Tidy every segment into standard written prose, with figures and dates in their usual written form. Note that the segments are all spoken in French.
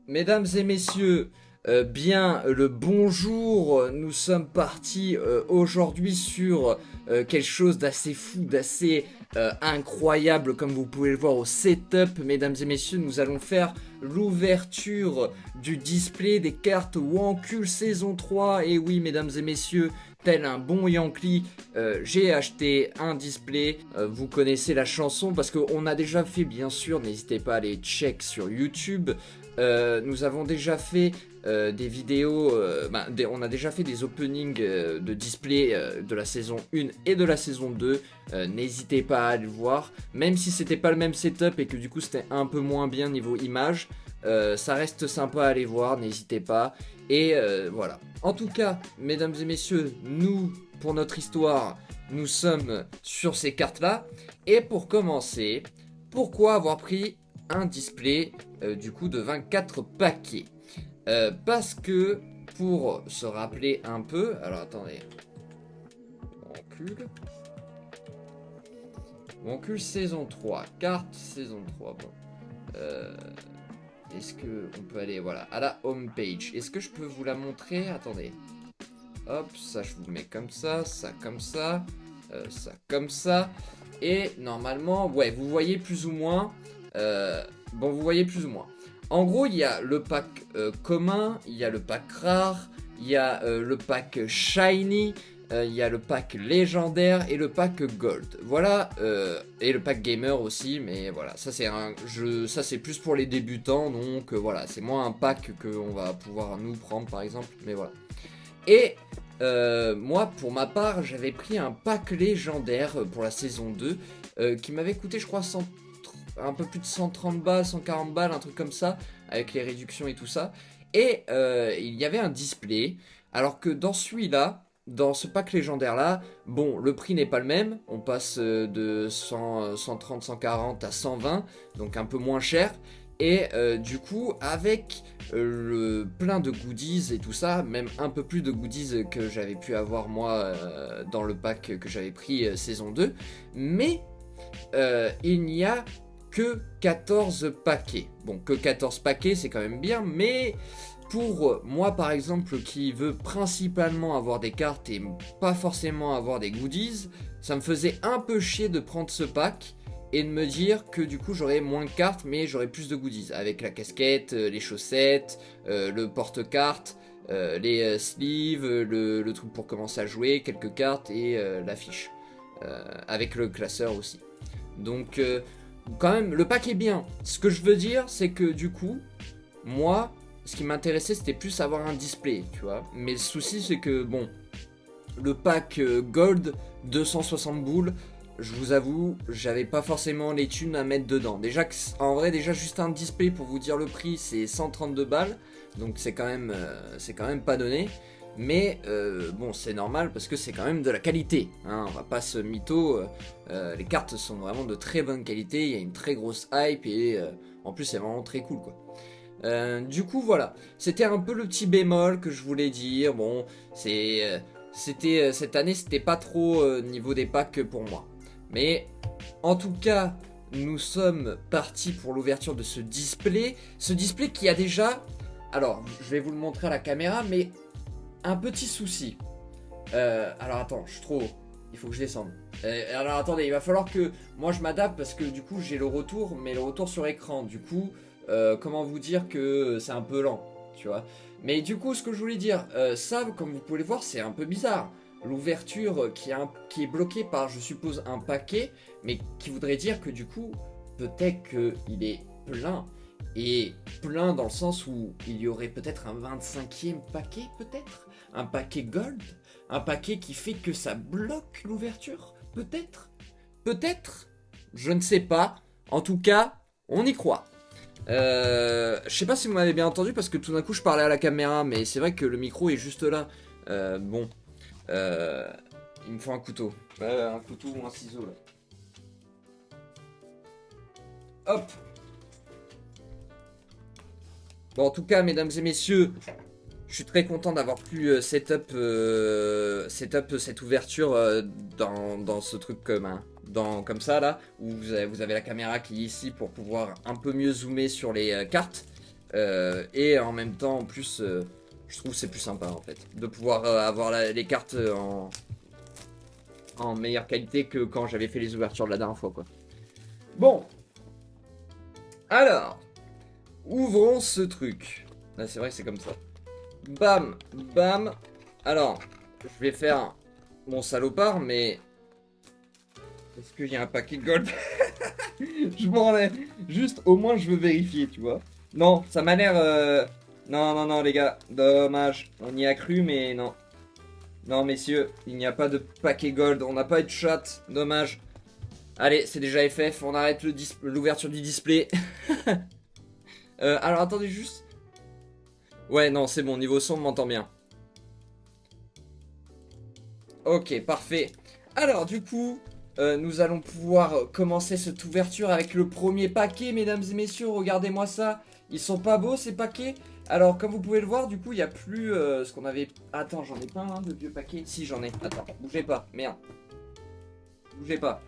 Mesdames et messieurs, bien le bonjour, nous sommes partis aujourd'hui sur quelque chose d'assez fou, d'assez incroyable comme vous pouvez le voir au setup. Mesdames et messieurs, nous allons faire l'ouverture du display des cartes Wancul saison 3. Et oui, mesdames et messieurs, tel un bon Yankee, j'ai acheté un display. Vous connaissez la chanson parce qu'on a déjà fait, bien sûr, n'hésitez pas à aller check sur YouTube. Nous avons déjà fait des vidéos, on a déjà fait des openings de display de la saison 1 et de la saison 2. N'hésitez pas à aller le voir, même si c'était pas le même setup et que du coup c'était un peu moins bien niveau image. Ça reste sympa à aller voir, n'hésitez pas. Et voilà. En tout cas, mesdames et messieurs, nous, pour notre histoire, nous sommes sur ces cartes-là. Et pour commencer, pourquoi avoir pris un display du coup de 24 paquets? Parce que, pour se rappeler un peu, alors attendez, Wancul saison 3, carte saison 3, bon, est-ce que on peut aller, voilà, à la home page, est-ce que je peux vous la montrer? Attendez, hop, ça je vous le mets comme ça comme ça, ça comme ça, et normalement, ouais, vous voyez plus ou moins, bon, vous voyez plus ou moins. En gros, il y a le pack commun, il y a le pack rare, il y a le pack shiny, il y a le pack légendaire et le pack gold. Voilà, et le pack gamer aussi, mais voilà, ça c'est un jeu, ça c'est plus pour les débutants, donc voilà, c'est moins un pack qu'on va pouvoir nous prendre par exemple, mais voilà. Et moi, pour ma part, j'avais pris un pack légendaire pour la saison 2 qui m'avait coûté, je crois, un peu plus de 130 balles, 140 balles, un truc comme ça, avec les réductions et tout ça. Et il y avait un display, alors que dans celui-là, dans ce pack légendaire-là, bon, le prix n'est pas le même, on passe de 130, 140 à 120, donc un peu moins cher. Et du coup, avec plein de goodies et tout ça, même un peu plus de goodies que j'avais pu avoir moi dans le pack que j'avais pris saison 2, mais il n'y a que 14 paquets. Bon, que 14 paquets, c'est quand même bien, mais pour moi, par exemple, qui veut principalement avoir des cartes et pas forcément avoir des goodies, ça me faisait un peu chier de prendre ce pack et de me dire que du coup, j'aurais moins de cartes, mais j'aurais plus de goodies, avec la casquette, les chaussettes, le porte-cartes, les sleeves, le truc pour commencer à jouer, quelques cartes et l'affiche, avec le classeur aussi. Donc quand même, le pack est bien. Ce que je veux dire, c'est que du coup, moi, ce qui m'intéressait, c'était plus avoir un display, tu vois. Mais le souci, c'est que, bon, le pack Gold, 260 boules, je vous avoue, j'avais pas forcément les thunes à mettre dedans. Déjà, en vrai, déjà, juste un display, pour vous dire le prix, c'est 132 balles. Donc c'est quand même pas donné. Mais bon, c'est normal parce que c'est quand même de la qualité, hein, on va pas se mytho, les cartes sont vraiment de très bonne qualité, il y a une très grosse hype et en plus c'est vraiment très cool quoi. Du coup voilà, c'était un peu le petit bémol que je voulais dire, bon, c'était cette année c'était pas trop niveau des packs pour moi. Mais en tout cas, nous sommes partis pour l'ouverture de ce display qui a déjà, alors je vais vous le montrer à la caméra, mais un petit souci. Alors attends, je suis trop haut. Il faut que je descende. Alors attendez, il va falloir que moi je m'adapte parce que du coup j'ai le retour, mais le retour sur écran. Du coup, comment vous dire que c'est un peu lent, tu vois. Mais du coup, ce que je voulais dire, ça, comme vous pouvez le voir, c'est un peu bizarre. L'ouverture qui est bloquée par, je suppose, un paquet, mais qui voudrait dire que du coup, peut-être qu'il est plein. Et plein dans le sens où il y aurait peut-être un 25e paquet, peut-être un paquet gold, un paquet qui fait que ça bloque l'ouverture, peut-être, je ne sais pas. En tout cas, on y croit. Je sais pas si vous m'avez bien entendu parce que tout d'un coup je parlais à la caméra, mais c'est vrai que le micro est juste là. Bon, il me faut un couteau, un couteau ou un ciseau là. Hop. Bon, en tout cas, mesdames et messieurs, je suis très content d'avoir pu setup cette ouverture dans ce truc commun. comme ça là, où vous avez la caméra qui est ici pour pouvoir un peu mieux zoomer sur les cartes. Et en même temps, en plus, je trouve que c'est plus sympa en fait, de pouvoir avoir les cartes en meilleure qualité que quand j'avais fait les ouvertures de la dernière fois quoi. Bon, alors, ouvrons ce truc. Là, c'est vrai que c'est comme ça. Bam, bam. Alors, je vais faire mon salopard, mais... Est-ce qu'il y a un paquet de gold? Je m'en ai. Juste, au moins, je veux vérifier, tu vois. Non, ça m'a l'air... Non, non, non, les gars. Dommage. On y a cru, mais non. Non, messieurs, il n'y a pas de paquet gold. On n'a pas eu de shot. Dommage. Allez, c'est déjà FF. On arrête l'ouverture du display. Alors, attendez juste. Ouais, non, c'est bon. Niveau son, on m'entend bien. Ok, parfait. Alors, du coup... nous allons pouvoir commencer cette ouverture avec le premier paquet, mesdames et messieurs. Regardez-moi ça. Ils sont pas beaux ces paquets. Alors, comme vous pouvez le voir, du coup, il n'y a plus ce qu'on avait... Attends, j'en ai pas un de vieux paquets. Si, j'en ai. Attends, bougez pas. Merde. Bougez pas.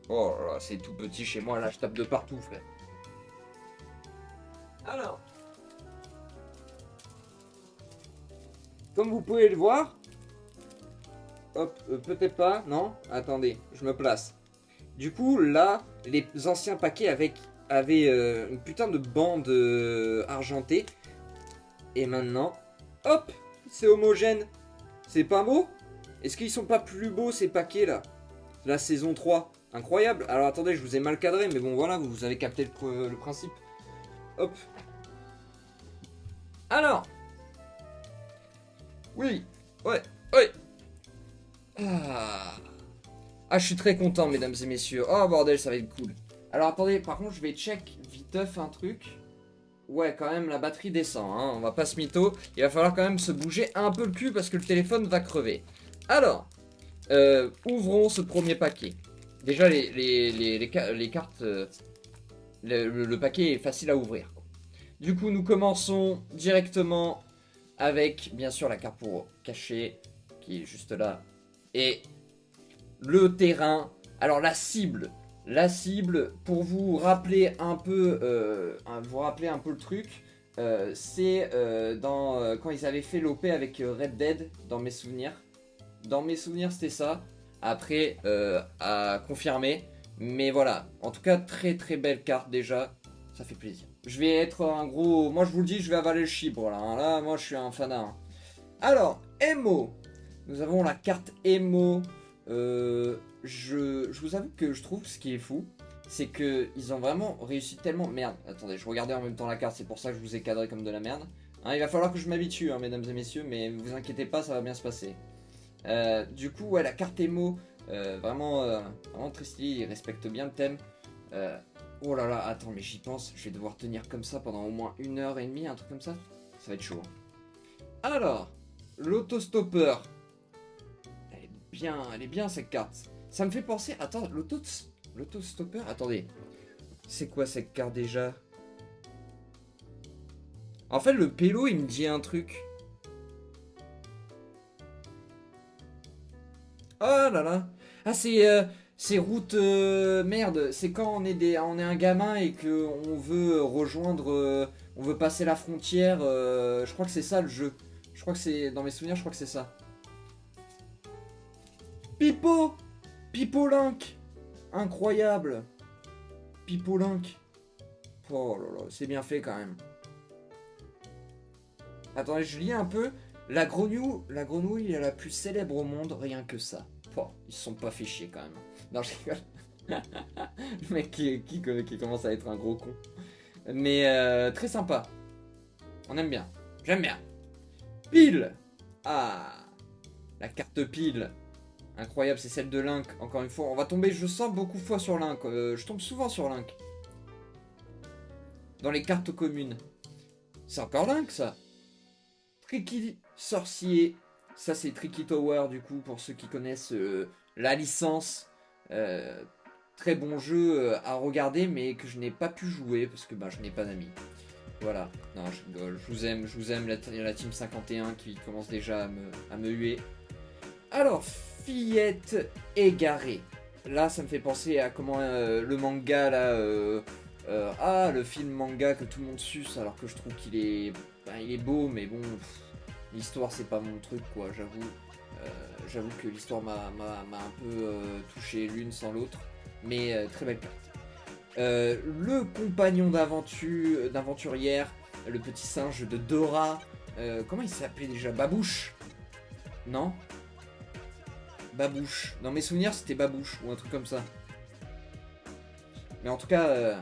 Oh là là, c'est tout petit chez moi. Là, je tape de partout, frère. Alors. Comme vous pouvez le voir... Hop, peut-être pas, non? Attendez, je me place. Du coup, là, les anciens paquets avaient une putain de bande argentée. Et maintenant, hop, c'est homogène. C'est pas beau? Est-ce qu'ils sont pas plus beaux ces paquets là? La saison 3, incroyable. Alors attendez, je vous ai mal cadré, mais bon voilà, vous avez capté le principe. Hop. Alors. Oui, ouais, ouais. Ah, je suis très content, mesdames et messieurs. Oh, bordel, ça va être cool. Alors, attendez, par contre, je vais check viteuf un truc. Ouais, quand même, la batterie descend, hein. On va pas se mytho. Il va falloir quand même se bouger un peu le cul parce que le téléphone va crever. Alors, ouvrons ce premier paquet. Déjà, les cartes... le paquet est facile à ouvrir. Du coup, nous commençons directement avec, bien sûr, la carte pour cacher, qui est juste là. Et le terrain. Alors la cible, pour vous rappeler un peu, le truc, c'est quand ils avaient fait l'OP avec Red Dead, dans mes souvenirs. Dans mes souvenirs, c'était ça. Après, à confirmer. Mais voilà, en tout cas, très très belle carte déjà. Ça fait plaisir. Je vais être un gros... Moi, je vous le dis, je vais avaler le chibre là. Hein. Là, moi, je suis un fanat. Hein. Alors, Emo. Nous avons la carte Emo. Je vous avoue que je trouve ce qui est fou, c'est que ils ont vraiment réussi tellement... Merde, attendez, je regardais en même temps la carte, c'est pour ça que je vous ai cadré comme de la merde. Hein, il va falloir que je m'habitue, hein, mesdames et messieurs, mais vous inquiétez pas, ça va bien se passer. Du coup, ouais, la carte Emo, vraiment très stylée, il respecte bien le thème. Oh là là, attends, mais j'y pense, je vais devoir tenir comme ça pendant au moins 1h30, un truc comme ça. Ça va être chaud. Alors, l'autostoppeur. Elle est bien cette carte. Ça me fait penser... Attends, l'autostoppeur. Attendez. C'est quoi cette carte déjà? En fait, le pélo, il me dit un truc. Oh là là. Ah, c'est route... merde. C'est quand on est un gamin et que on veut rejoindre... on veut passer la frontière. Je crois que c'est ça le jeu. Je crois que c'est... Dans mes souvenirs, je crois que c'est ça. Pipo! Pipo Link! Incroyable! Pipo Link! Oh là là, c'est bien fait quand même. Attendez, je lis un peu. La grenouille est la plus célèbre au monde, rien que ça. Oh, ils se sont pas fait chier quand même. Non, je rigole. Le mec qui commence à être un gros con. Mais très sympa. On aime bien. J'aime bien. Pile! Ah! La carte pile. Incroyable, c'est celle de Link. Encore une fois, on va tomber, je sens beaucoup de fois sur Link. Je tombe souvent sur Link. Dans les cartes communes. C'est encore Link, ça. Tricky Sorcier. Ça, c'est Tricky Tower, du coup, pour ceux qui connaissent la licence. Très bon jeu à regarder, mais que je n'ai pas pu jouer parce que je n'ai pas d'amis. Voilà. Non, je rigole. Je vous aime la team 51 qui commence déjà à me huer. Alors, fillette égarée. Là, ça me fait penser à comment le manga, là... le film manga que tout le monde suce, alors que je trouve qu'il est... Ben, il est beau, mais bon... L'histoire, c'est pas mon truc, quoi, j'avoue. J'avoue que l'histoire m'a un peu touché l'une sans l'autre. Mais très belle carte. Le compagnon d'aventurière, le petit singe de Dora. Comment il s'appelait déjà? Babouche? Non? Babouche. Dans mes souvenirs, c'était Babouche ou un truc comme ça. Mais en tout cas,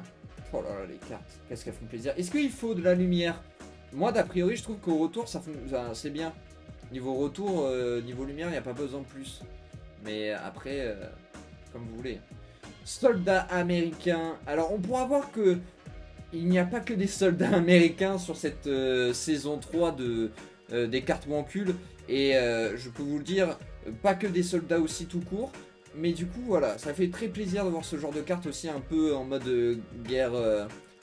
oh là là, les cartes, qu'est-ce qu'elles font plaisir. Est-ce qu'il faut de la lumière? Moi, d'a priori, je trouve qu'au retour, c'est bien. Niveau retour, niveau lumière, il n'y a pas besoin de plus. Mais après, comme vous voulez. Soldats américains. Alors, on pourra voir que il n'y a pas que des soldats américains sur cette saison 3 des cartes Wancul. Et je peux vous le dire, pas que des soldats aussi tout court. Mais du coup, voilà, ça fait très plaisir de voir ce genre de cartes aussi un peu en mode guerre,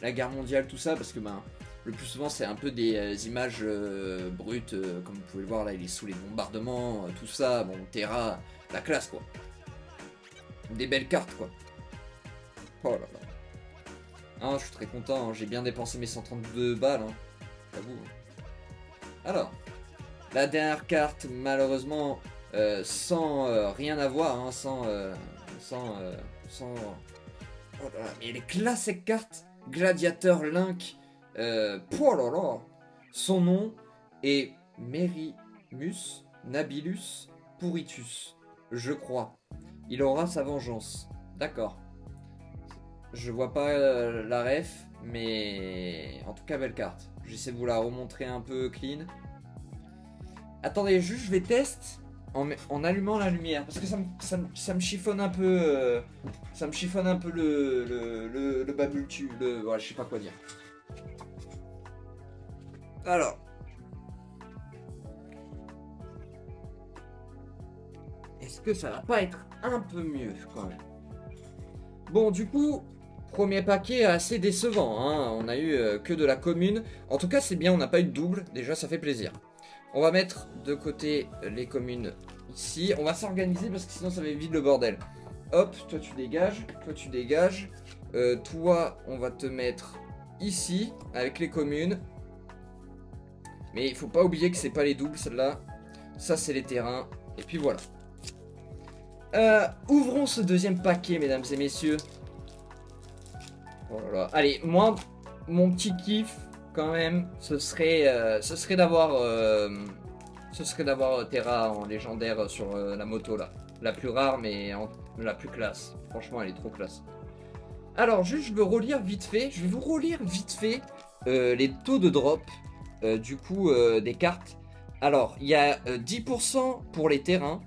la guerre mondiale, tout ça. Parce que ben, le plus souvent, c'est un peu des images brutes. Comme vous pouvez le voir, là, il est sous les bombardements, tout ça. Bon, Terra, la classe, quoi. Des belles cartes, quoi. Oh là là. Ah, je suis très content, hein. J'ai bien dépensé mes 132 balles, hein. J'avoue. Alors, la dernière carte, malheureusement, sans rien à voir, hein, sans... Oh là là, mais elle est classe cette carte. Gladiateur Link. Oh là là. Son nom est Merimus Nabilus Puritus, je crois. Il aura sa vengeance. D'accord. Je vois pas la ref, mais en tout cas belle carte. J'essaie de vous la remontrer un peu clean. Attendez, juste je vais tester en allumant la lumière, parce que ça me chiffonne un peu, ça me chiffonne un peu le babultu, voilà, je sais pas quoi dire. Alors. Est-ce que ça va pas être un peu mieux quand même? Bon, du coup, premier paquet assez décevant, hein. On a eu que de la commune. En tout cas, c'est bien, on n'a pas eu de double. Déjà, ça fait plaisir. On va mettre de côté les communes ici. On va s'organiser parce que sinon, ça va vite le bordel. Hop, toi, tu dégages. Toi, tu dégages. Toi, on va te mettre ici avec les communes. Mais il faut pas oublier que c'est pas les doubles, celle-là. Ça, c'est les terrains. Et puis voilà. Ouvrons ce deuxième paquet, mesdames et messieurs. Oh là là. Allez, moi, mon petit kiff, quand même, ce serait d'avoir Terra en légendaire sur la moto, là. La plus rare, mais la plus classe. Franchement, elle est trop classe. Alors, juste, je veux relire vite fait. Je vais vous relire vite fait les taux de drop, du coup, des cartes. Alors, il y a 10% pour les terrains.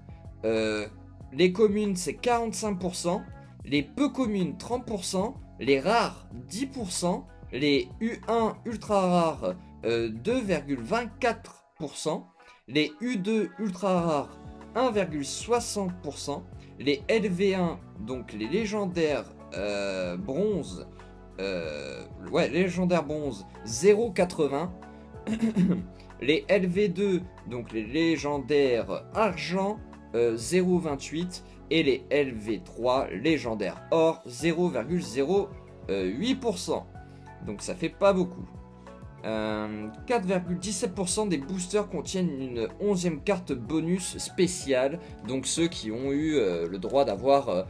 Les communes, c'est 45%. Les peu communes, 30%. Les rares, 10%. Les U1 ultra rares, 2,24%. Les U2 ultra rares, 1,60%. Les LV1, donc les légendaires bronze, ouais, légendaires bronze, 0,80. Les LV2, donc les légendaires argent, 0,28. Et les LV3 légendaires or, 0,08%. Donc ça fait pas beaucoup. 4,17% des boosters contiennent une 11e carte bonus spéciale. Donc ceux qui ont eu le droit d'avoir,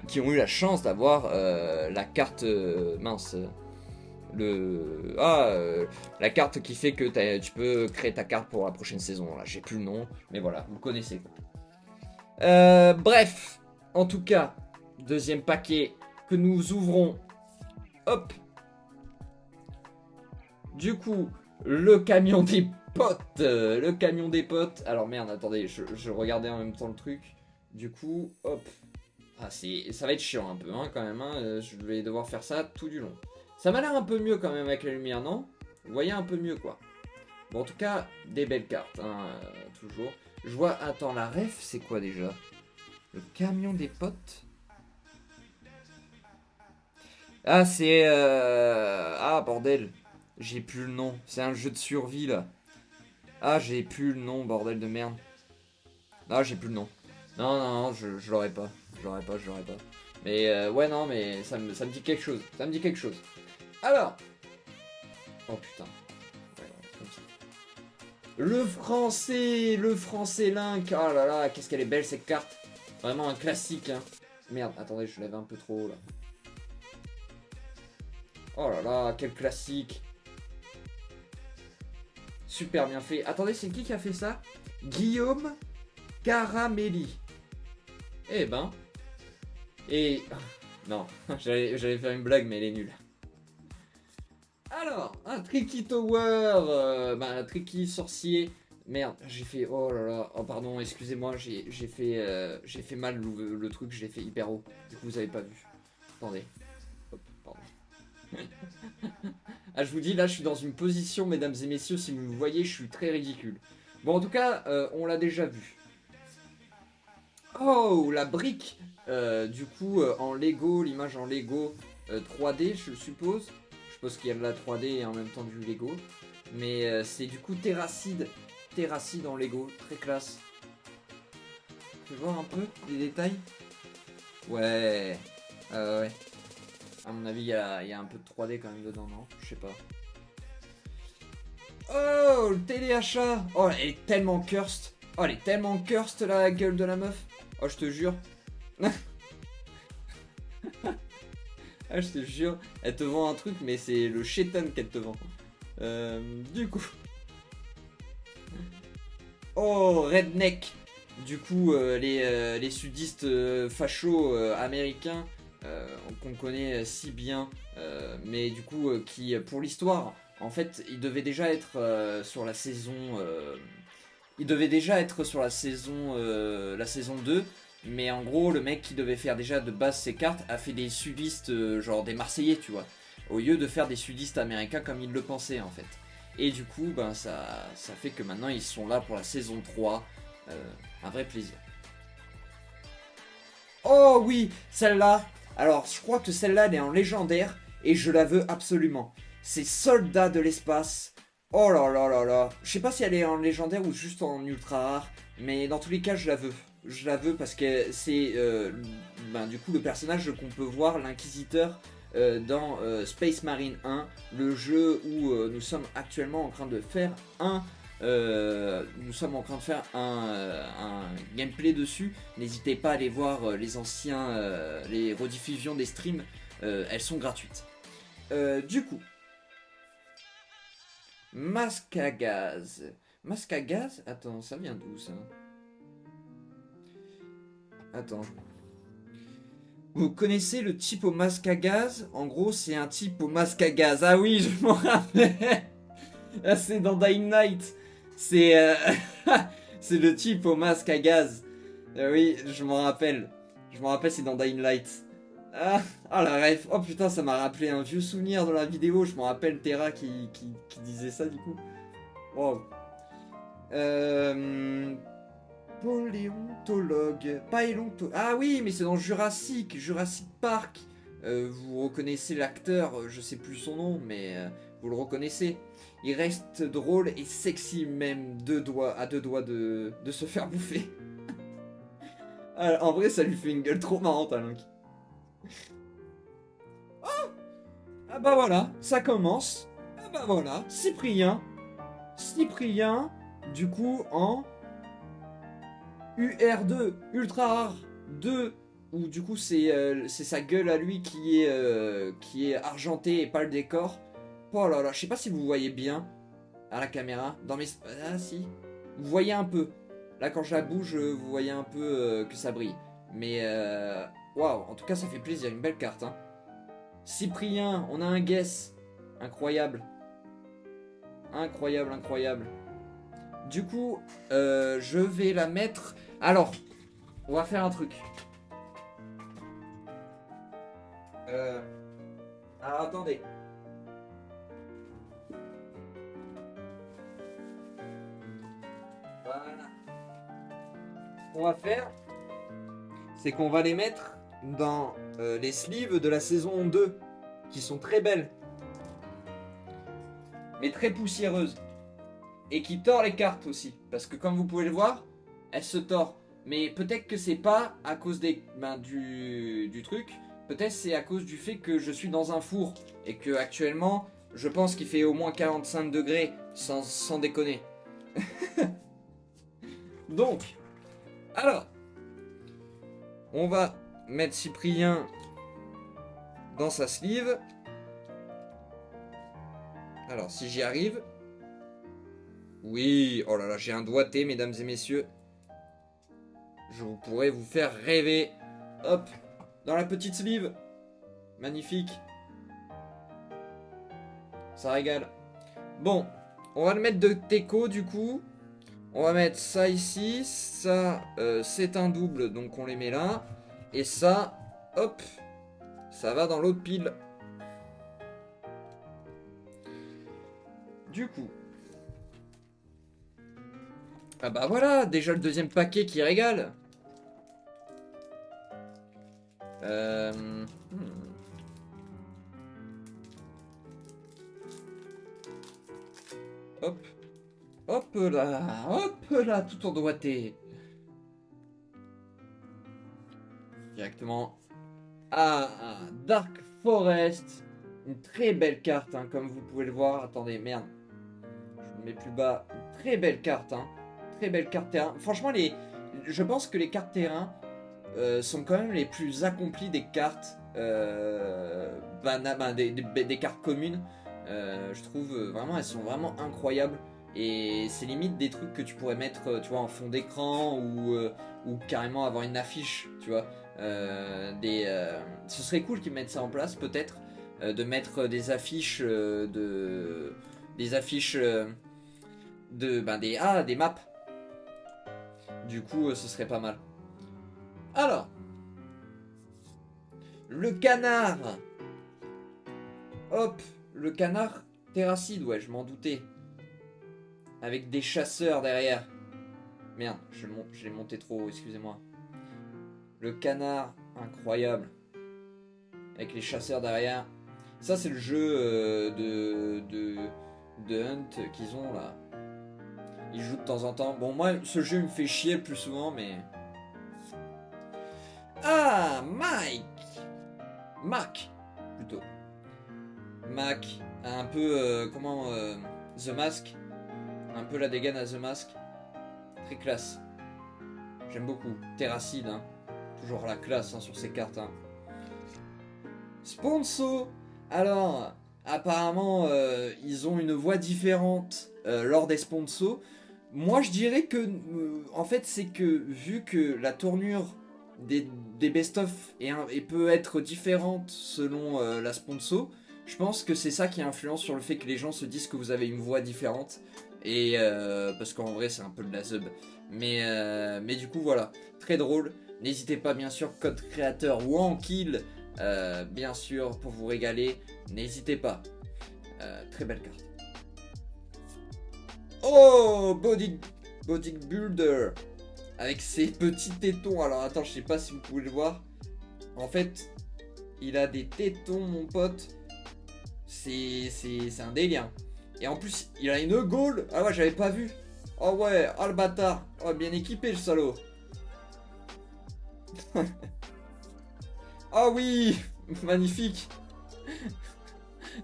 qui ont eu la chance d'avoir la carte mince. La carte qui fait que tu peux créer ta carte pour la prochaine saison. Là, j'ai plus le nom, mais voilà, vous connaissez. Bref, en tout cas, deuxième paquet que nous ouvrons. Hop. Du coup, le camion des potes. Le camion des potes. Alors merde, attendez, je regardais en même temps le truc. Du coup, hop. Ah, ça va être chiant un peu, hein, quand même. Hein. Je vais devoir faire ça tout du long. Ça m'a l'air un peu mieux quand même avec la lumière, non? Vous voyez un peu mieux, quoi. Bon, en tout cas, des belles cartes, hein, toujours. Je vois, attends, la ref, c'est quoi déjà? Le camion des potes? Ah, c'est... Ah, bordel. J'ai plus le nom. C'est un jeu de survie, là. Ah, j'ai plus le nom, bordel de merde. Ah, j'ai plus le nom. Non, non, je l'aurais pas. Je l'aurais pas. Mais ouais, non, mais ça me dit quelque chose. Ça me dit quelque chose. Alors. Oh putain. Ouais, comme ça. Le français Link. Oh là là, qu'est-ce qu'elle est belle cette carte. Vraiment un classique, hein. Merde, attendez, je l'avais un peu trop haut là. Oh là là, quel classique. Super bien fait. Attendez, c'est qui a fait ça? Guillaume Caramelli. Eh ben. Et... Non, j'allais faire une blague, mais elle est nulle. Alors, un Tricky Tower, un Tricky Sorcier. Merde, j'ai fait... Oh là là, oh pardon, excusez-moi, j'ai fait mal le truc, j'ai fait hyper haut. Du coup, vous avez pas vu. Attendez. Hop, pardon. Ah, je vous dis, là, je suis dans une position, mesdames et messieurs, si vous me voyez, je suis très ridicule. Bon, en tout cas, on l'a déjà vu. Oh, la brique du coup, en Lego, l'image en Lego 3D, je suppose. Je suppose qu'il y a de la 3D et en même temps du Lego. Mais c'est du coup Terracide. Terracide en Lego, très classe. Tu peux voir un peu les détails? Ouais. Ouais. À mon avis, il y a un peu de 3D quand même dedans, non? Je sais pas. Oh, le téléachat. Oh, elle est tellement cursed. Oh, elle est tellement cursed, la gueule de la meuf. Oh, je te jure. Ah, je te jure, elle te vend un truc, mais c'est le chétan qu'elle te vend. Du coup. Oh, Redneck. Du coup, les sudistes fachos américains qu'on connaît si bien, mais du coup, qui, pour l'histoire, en fait, ils devaient déjà être sur la saison. Il devait déjà être sur la saison 2. Mais en gros, le mec qui devait faire déjà de base ses cartes a fait des sudistes, genre des Marseillais, tu vois. Au lieu de faire des sudistes américains comme il le pensait, en fait. Et du coup, ben, ça fait que maintenant ils sont là pour la saison 3. Un vrai plaisir. Oh oui, celle-là. Alors, je crois que celle-là, elle est en légendaire. Et je la veux absolument. C'est Soldat de l'espace. Oh là là là là. Je sais pas si elle est en légendaire ou juste en ultra rare. Mais dans tous les cas, je la veux. Je la veux parce que c'est du coup le personnage qu'on peut voir, l'inquisiteur, dans Space Marine 1, le jeu où nous sommes actuellement en train de faire un gameplay dessus. N'hésitez pas à aller voir les anciens, les rediffusions des streams, elles sont gratuites. Du coup, masque à gaz. Masque à gaz? Attends, ça vient d'où ça? Attends. Vous connaissez le type au masque à gaz? En gros, c'est un type au masque à gaz. Ah oui, je m'en rappelle. Ah, c'est dans Dying Light. C'est c'est le type au masque à gaz. Oui, je m'en rappelle. Je m'en rappelle, c'est dans Dying Light. Ah, ah la ref. Oh putain, ça m'a rappelé un vieux souvenir dans la vidéo. Je m'en rappelle Terra qui disait ça du coup. Wow. Euh, Paléontologue. Ah oui, mais c'est dans Jurassic Park. Vous reconnaissez l'acteur, je sais plus son nom, mais vous le reconnaissez. Il reste drôle et sexy même, à deux doigts de se faire bouffer. Ah, en vrai, ça lui fait une gueule trop marrante à Link. Ah bah voilà, ça commence. Ah bah voilà, Cyprien. Cyprien, du coup, en UR2, ultra rare 2, où du coup c'est sa gueule à lui qui est argentée et pas le décor. Oh là là, je sais pas si vous voyez bien à la caméra. Dans mes... Ah si. Vous voyez un peu. Là quand je la bouge, vous voyez un peu que ça brille. Mais waouh, en tout cas ça fait plaisir, une belle carte. Hein. Cyprien, on a un guess. Incroyable. Incroyable, incroyable. Du coup, je vais la mettre... Alors, on va faire un truc. Euh... Alors attendez. Voilà. Ce qu'on va faire, c'est qu'on va les mettre dans les sleeves de la saison 2, qui sont très belles, mais très poussiéreuses. Et qui tord les cartes aussi. Parce que comme vous pouvez le voir, elles se tordent. Mais peut-être que c'est pas à cause du truc. Peut-être c'est à cause du fait que je suis dans un four. Et que actuellement, je pense qu'il fait au moins 45 degrés. Sans déconner. Donc, alors, on va mettre Cyprien dans sa sleeve. Alors, si j'y arrive. Oui, oh là là, j'ai un doigté, mesdames et messieurs. Je pourrais vous faire rêver. Hop, dans la petite sleeve. Magnifique. Ça régale. Bon, on va le mettre de teco du coup. On va mettre ça ici. Ça, c'est un double, donc on les met là. Et ça, hop, ça va dans l'autre pile. Du coup. Ah bah voilà, déjà le deuxième paquet qui régale. Hmm. Hop. Hop là, tout emboîté. Directement. Ah, Dark Forest. Une très belle carte, hein, comme vous pouvez le voir. Attendez, merde. Je me mets plus bas. Une très belle carte, hein. Très belle carte terrain. Franchement, je pense que les cartes terrain sont quand même les plus accomplies des cartes. Des cartes communes. Je trouve vraiment, elles sont vraiment incroyables. Et c'est limite des trucs que tu pourrais mettre, tu vois, en fond d'écran ou carrément avoir une affiche, tu vois. Ce serait cool qu'ils mettent ça en place, peut-être, de mettre des affiches des maps. Du coup, ce serait pas mal. Alors, le canard. Hop, le canard terracide, ouais, je m'en doutais. Avec des chasseurs derrière. Merde, je l'ai monté trop haut, excusez-moi. Le canard, incroyable. Avec les chasseurs derrière. Ça, c'est le jeu de Hunt qu'ils ont là. Ils jouent de temps en temps. Bon, moi, ce jeu me fait chier le plus souvent, mais... Ah, Mac, plutôt. Mac, un peu, The Mask. Un peu la dégaine à The Mask. Très classe. J'aime beaucoup. Terracide, hein. Toujours la classe, hein, sur ces cartes, hein. Sponso. Alors, apparemment, ils ont une voix différente lors des sponsors. Moi, je dirais que, en fait, c'est que vu que la tournure des best-of peut être différente selon la sponsor, je pense que c'est ça qui influence sur le fait que les gens se disent que vous avez une voix différente. Et parce qu'en vrai, c'est un peu de la zub. Mais du coup, voilà, très drôle. N'hésitez pas, bien sûr, code créateur Wankill, bien sûr, pour vous régaler. N'hésitez pas. Très belle carte. Oh, Bodybuilder. Avec ses petits tétons. Alors, attends, je sais pas si vous pouvez le voir. En fait, il a des tétons, mon pote. C'est un délire. Et en plus, il a une gaule. Ah ouais, j'avais pas vu. Oh ouais, oh le bâtard. Oh, bien équipé le salaud. Ah oui, magnifique.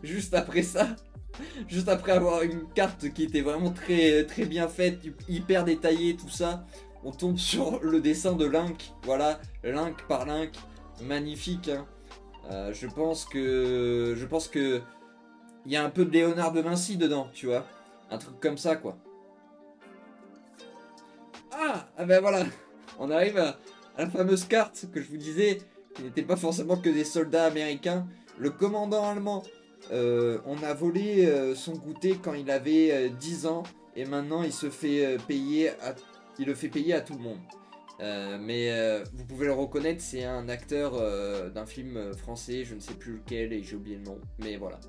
Juste après ça, juste après avoir une carte qui était vraiment très, très bien faite, hyper détaillée, tout ça, on tombe sur le dessin de Link. Voilà, Link par Link. Magnifique, hein. Je pense que il y a un peu de Léonard de Vinci dedans, tu vois. Un truc comme ça, quoi. Ah ben voilà. On arrive à la fameuse carte que je vous disais, qui n'était pas forcément que des soldats américains. Le commandant allemand. On a volé son goûter quand il avait 10 ans. Et maintenant, il se fait il le fait payer à tout le monde. Mais vous pouvez le reconnaître, c'est un acteur d'un film français, je ne sais plus lequel et j'ai oublié le nom. Mais voilà.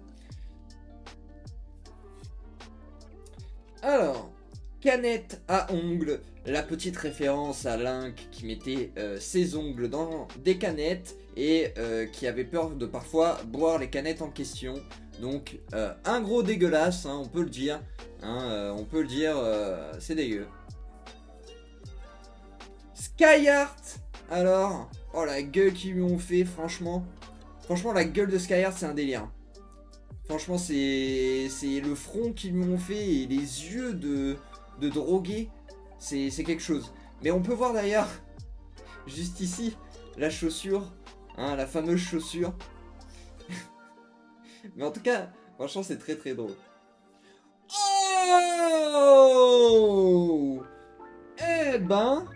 Alors, canette à ongles, la petite référence à Link qui mettait ses ongles dans des canettes et qui avait peur de parfois boire les canettes en question. Donc, un gros dégueulasse, hein, on peut le dire. Hein, c'est dégueu. Skyheart. Alors, oh la gueule qu'ils lui ont fait, franchement. Franchement, la gueule de Skyheart, c'est un délire. Franchement, c'est le front qu'ils lui ont fait et les yeux de drogué. C'est quelque chose. Mais on peut voir d'ailleurs, juste ici, la chaussure. Hein, la fameuse chaussure. Mais en tout cas, franchement, c'est très très drôle. Oh! Eh ben,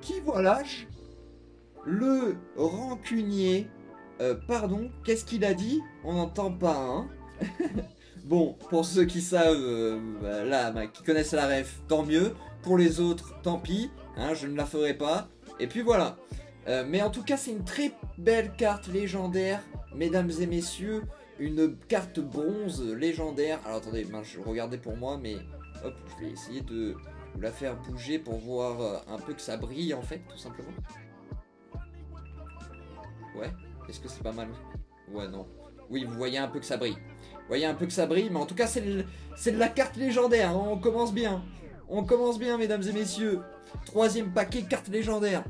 qui voilà-je? Le rancunier. Pardon, qu'est-ce qu'il a dit? On n'entend pas, hein? Bon, pour ceux qui savent, là, qui connaissent la ref, tant mieux. Pour les autres, tant pis, hein, je ne la ferai pas. Et puis voilà. Mais en tout cas, c'est une très belle carte légendaire, mesdames et messieurs. Une carte bronze légendaire. Alors attendez, je regardais pour moi, mais hop, je vais essayer de vous la faire bouger pour voir un peu que ça brille en fait, tout simplement. Ouais, est-ce que c'est pas mal? Ouais, non. Oui, vous voyez un peu que ça brille. Vous voyez un peu que ça brille, mais en tout cas, c'est de la carte légendaire. Hein. On commence bien. On commence bien, mesdames et messieurs. Troisième paquet, carte légendaire.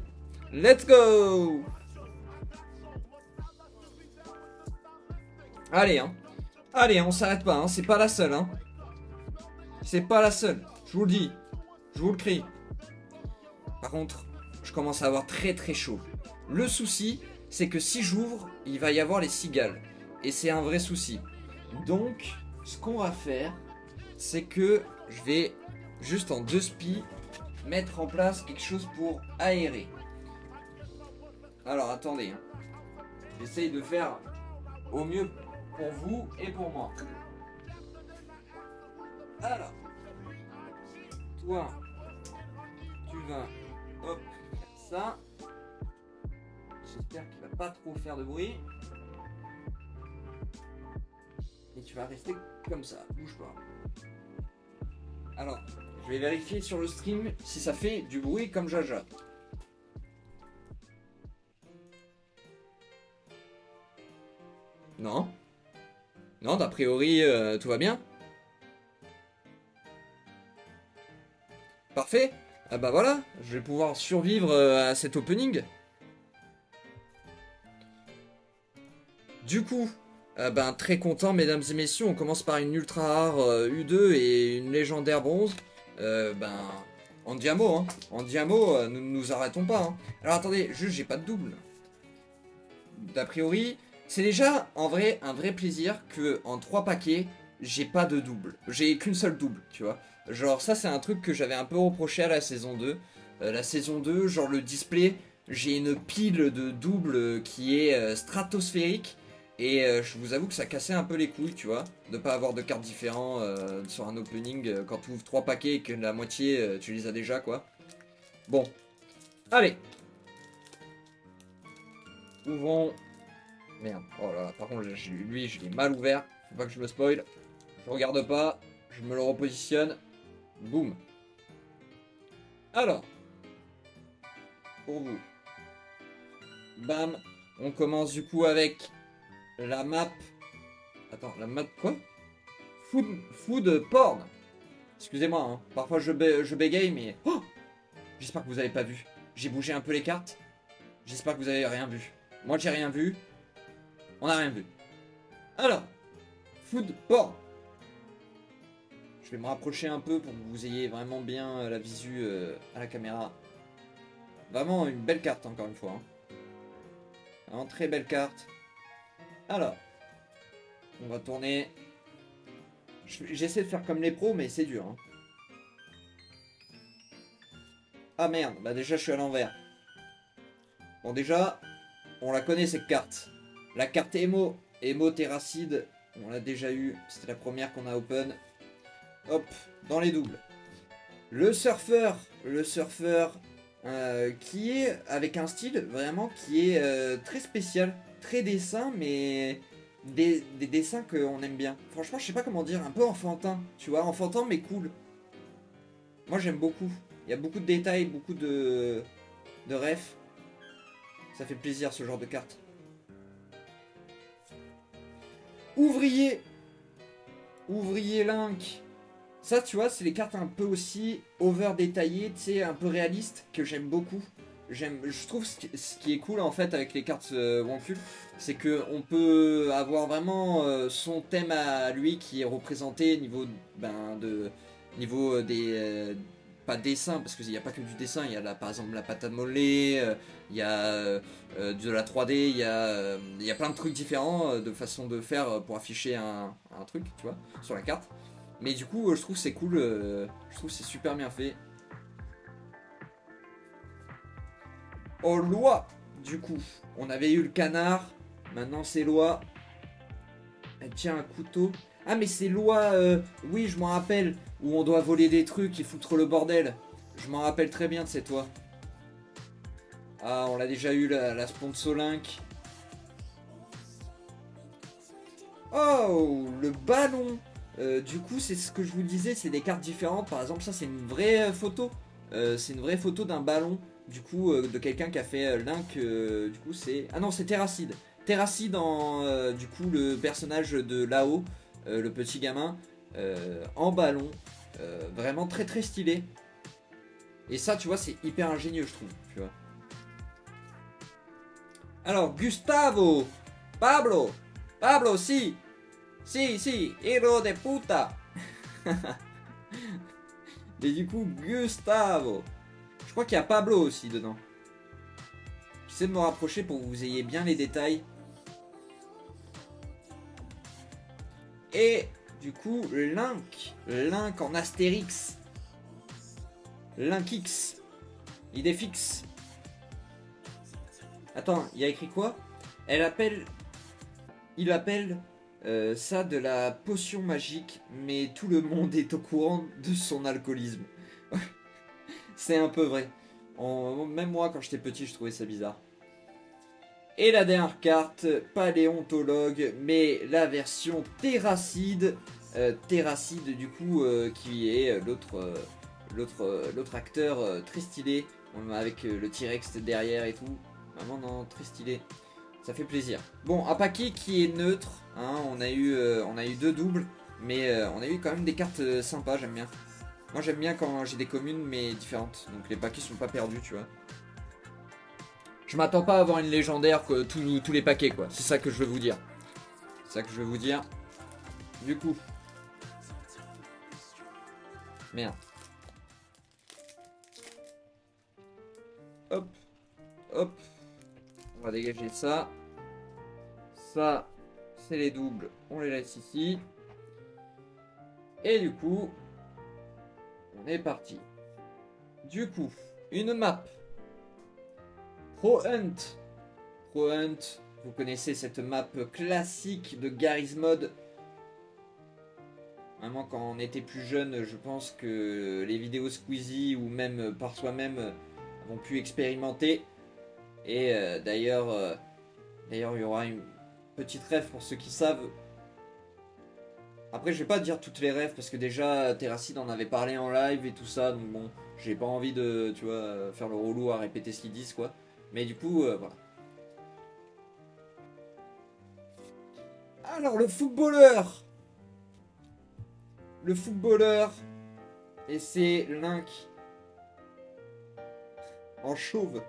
Let's go! Allez, hein. Allez, on s'arrête pas, hein. C'est pas la seule, hein. C'est pas la seule. Je vous le dis. Je vous le crie. Par contre, je commence à avoir très très chaud. Le souci, c'est que si j'ouvre, il va y avoir les cigales. Et c'est un vrai souci. Donc, ce qu'on va faire, c'est que je vais, juste en 2 spies, mettre en place quelque chose pour aérer. Alors, attendez. Hein. J'essaye de faire au mieux pour vous et pour moi. Alors, toi, tu vas, hop, faire ça. J'espère qu'il va pas trop faire de bruit. Et tu vas rester comme ça, bouge pas. Alors, je vais vérifier sur le stream si ça fait du bruit comme Jaja. Non. Non, d'a priori, tout va bien. Parfait. Ah bah voilà, je vais pouvoir survivre à cet opening. Du coup, ben, très content, mesdames et messieurs. On commence par une ultra rare U2 et une légendaire bronze. Ben, en diamo, hein. En diamo, nous ne nous arrêtons pas. Hein. Alors attendez, juste, j'ai pas de double. D'a priori, c'est déjà en vrai un vrai plaisir que en 3 paquets, j'ai pas de double. J'ai qu'une seule double, tu vois. Genre, ça, c'est un truc que j'avais un peu reproché à la saison 2. La saison 2, genre le display, j'ai une pile de doubles qui est stratosphérique. Et je vous avoue que ça cassait un peu les couilles, tu vois, de pas avoir de cartes différentes sur un opening quand tu ouvres 3 paquets et que la moitié tu les as déjà, quoi. Bon, allez. Ouvrons. Merde, oh là là, par contre, lui, je l'ai mal ouvert. Faut pas que je me spoil. Je regarde pas, je me le repositionne. Boum. Alors, pour vous. Bam. On commence du coup avec la map. Attends, la map quoi? Food porn. Excusez-moi, hein. Parfois je bégaye, mais... Oh, j'espère que vous avez pas vu. J'ai bougé un peu les cartes. J'espère que vous avez rien vu. Moi, j'ai rien vu. On a rien vu. Alors, food porn. Je vais me rapprocher un peu pour que vous ayez vraiment bien la visu à la caméra. Vraiment une belle carte, encore une fois. Hein. Vraiment très belle carte. Alors, on va tourner. J'essaie de faire comme les pros, mais c'est dur. Hein. Ah merde, bah déjà je suis à l'envers. Bon déjà, on la connaît cette carte. La carte Emo Terracide, on l'a déjà eu. C'était la première qu'on a open. Hop, dans les doubles. Le surfeur qui est avec un style vraiment qui est très spécial, très dessin, mais des dessins qu'on aime bien. Franchement, je sais pas comment dire, un peu enfantin, tu vois, enfantin mais cool. Moi j'aime beaucoup. Il y a beaucoup de détails, beaucoup de refs. Ça fait plaisir ce genre de carte. Ouvrier Link. Ça, tu vois, c'est les cartes un peu aussi over détaillées, tu sais, un peu réalistes, que j'aime beaucoup. Je trouve ce qui est cool en fait avec les cartes Wancul, c'est que on peut avoir vraiment son thème à lui qui est représenté ben, niveau pas dessin parce qu'il n'y a pas que du dessin, il y a par exemple la pâte à modeler, il y a de la 3D, il y a plein de trucs différents de façon de faire pour afficher un truc, tu vois, sur la carte. Mais du coup, je trouve que c'est cool, je trouve que c'est super bien fait. Oh, loi. Du coup, on avait eu le canard, maintenant c'est loi. Elle tient un couteau. Ah, mais c'est loi, oui, je m'en rappelle, où on doit voler des trucs et foutre le bordel. Je m'en rappelle très bien de cette loi. Ah, on l'a déjà eu, la Sponsolink. Oh, le ballon. Du coup, c'est ce que je vous disais, c'est des cartes différentes. Par exemple, ça, c'est une vraie photo. C'est une vraie photo d'un ballon. Du coup, de quelqu'un qui a fait Link. Du coup, c'est. Ah non, c'est Terracide. Terracide en. Du coup, le personnage de Lao, le petit gamin, en ballon. Vraiment très très stylé. Et ça, tu vois, c'est hyper ingénieux, je trouve. Tu vois. Alors, Gustavo. Pablo. Pablo, si. Si, si, héros de puta. Et du coup, Gustavo. Je crois qu'il y a Pablo aussi dedans. J'essaie de me rapprocher pour que vous ayez bien les détails. Et du coup, Link. Link en Astérix. Link X. Idée fixe. Attends, il y a écrit quoi? Elle appelle. Il appelle ça de la potion magique, mais tout le monde est au courant de son alcoolisme. C'est un peu vrai. Même moi, quand j'étais petit, je trouvais ça bizarre. Et la dernière carte, paléontologue, mais la version Terracide. Terracide, du coup, qui est l'autre acteur très stylé, avec le T-Rex derrière et tout. Vraiment, non, très stylé. Ça fait plaisir. Bon, un paquet qui est neutre. Hein, on a eu deux doubles, mais on a eu quand même des cartes sympas, j'aime bien. Moi, j'aime bien quand j'ai des communes, mais différentes. Donc les paquets sont pas perdus, tu vois. Je m'attends pas à avoir une légendaire que tous les paquets, quoi. C'est ça que je veux vous dire. C'est ça que je veux vous dire. Du coup. Merde. Hop. Hop. On va dégager ça. Ça, c'est les doubles. On les laisse ici. Et du coup, on est parti. Du coup, une map. Pro Hunt. Pro Hunt. Vous connaissez cette map classique de Garry's Mod. Vraiment, quand on était plus jeune, je pense que les vidéos Squeezie ou même par soi-même ont pu expérimenter. Et d'ailleurs, il y aura une petite rêve pour ceux qui savent. Après, je vais pas dire toutes les rêves parce que déjà, Terracid en avait parlé en live et tout ça. Donc bon, j'ai pas envie de, tu vois, faire le relou à répéter ce qu'ils disent, quoi. Mais du coup, voilà. Alors, le footballeur. Le footballeur. Et c'est Link en chauve.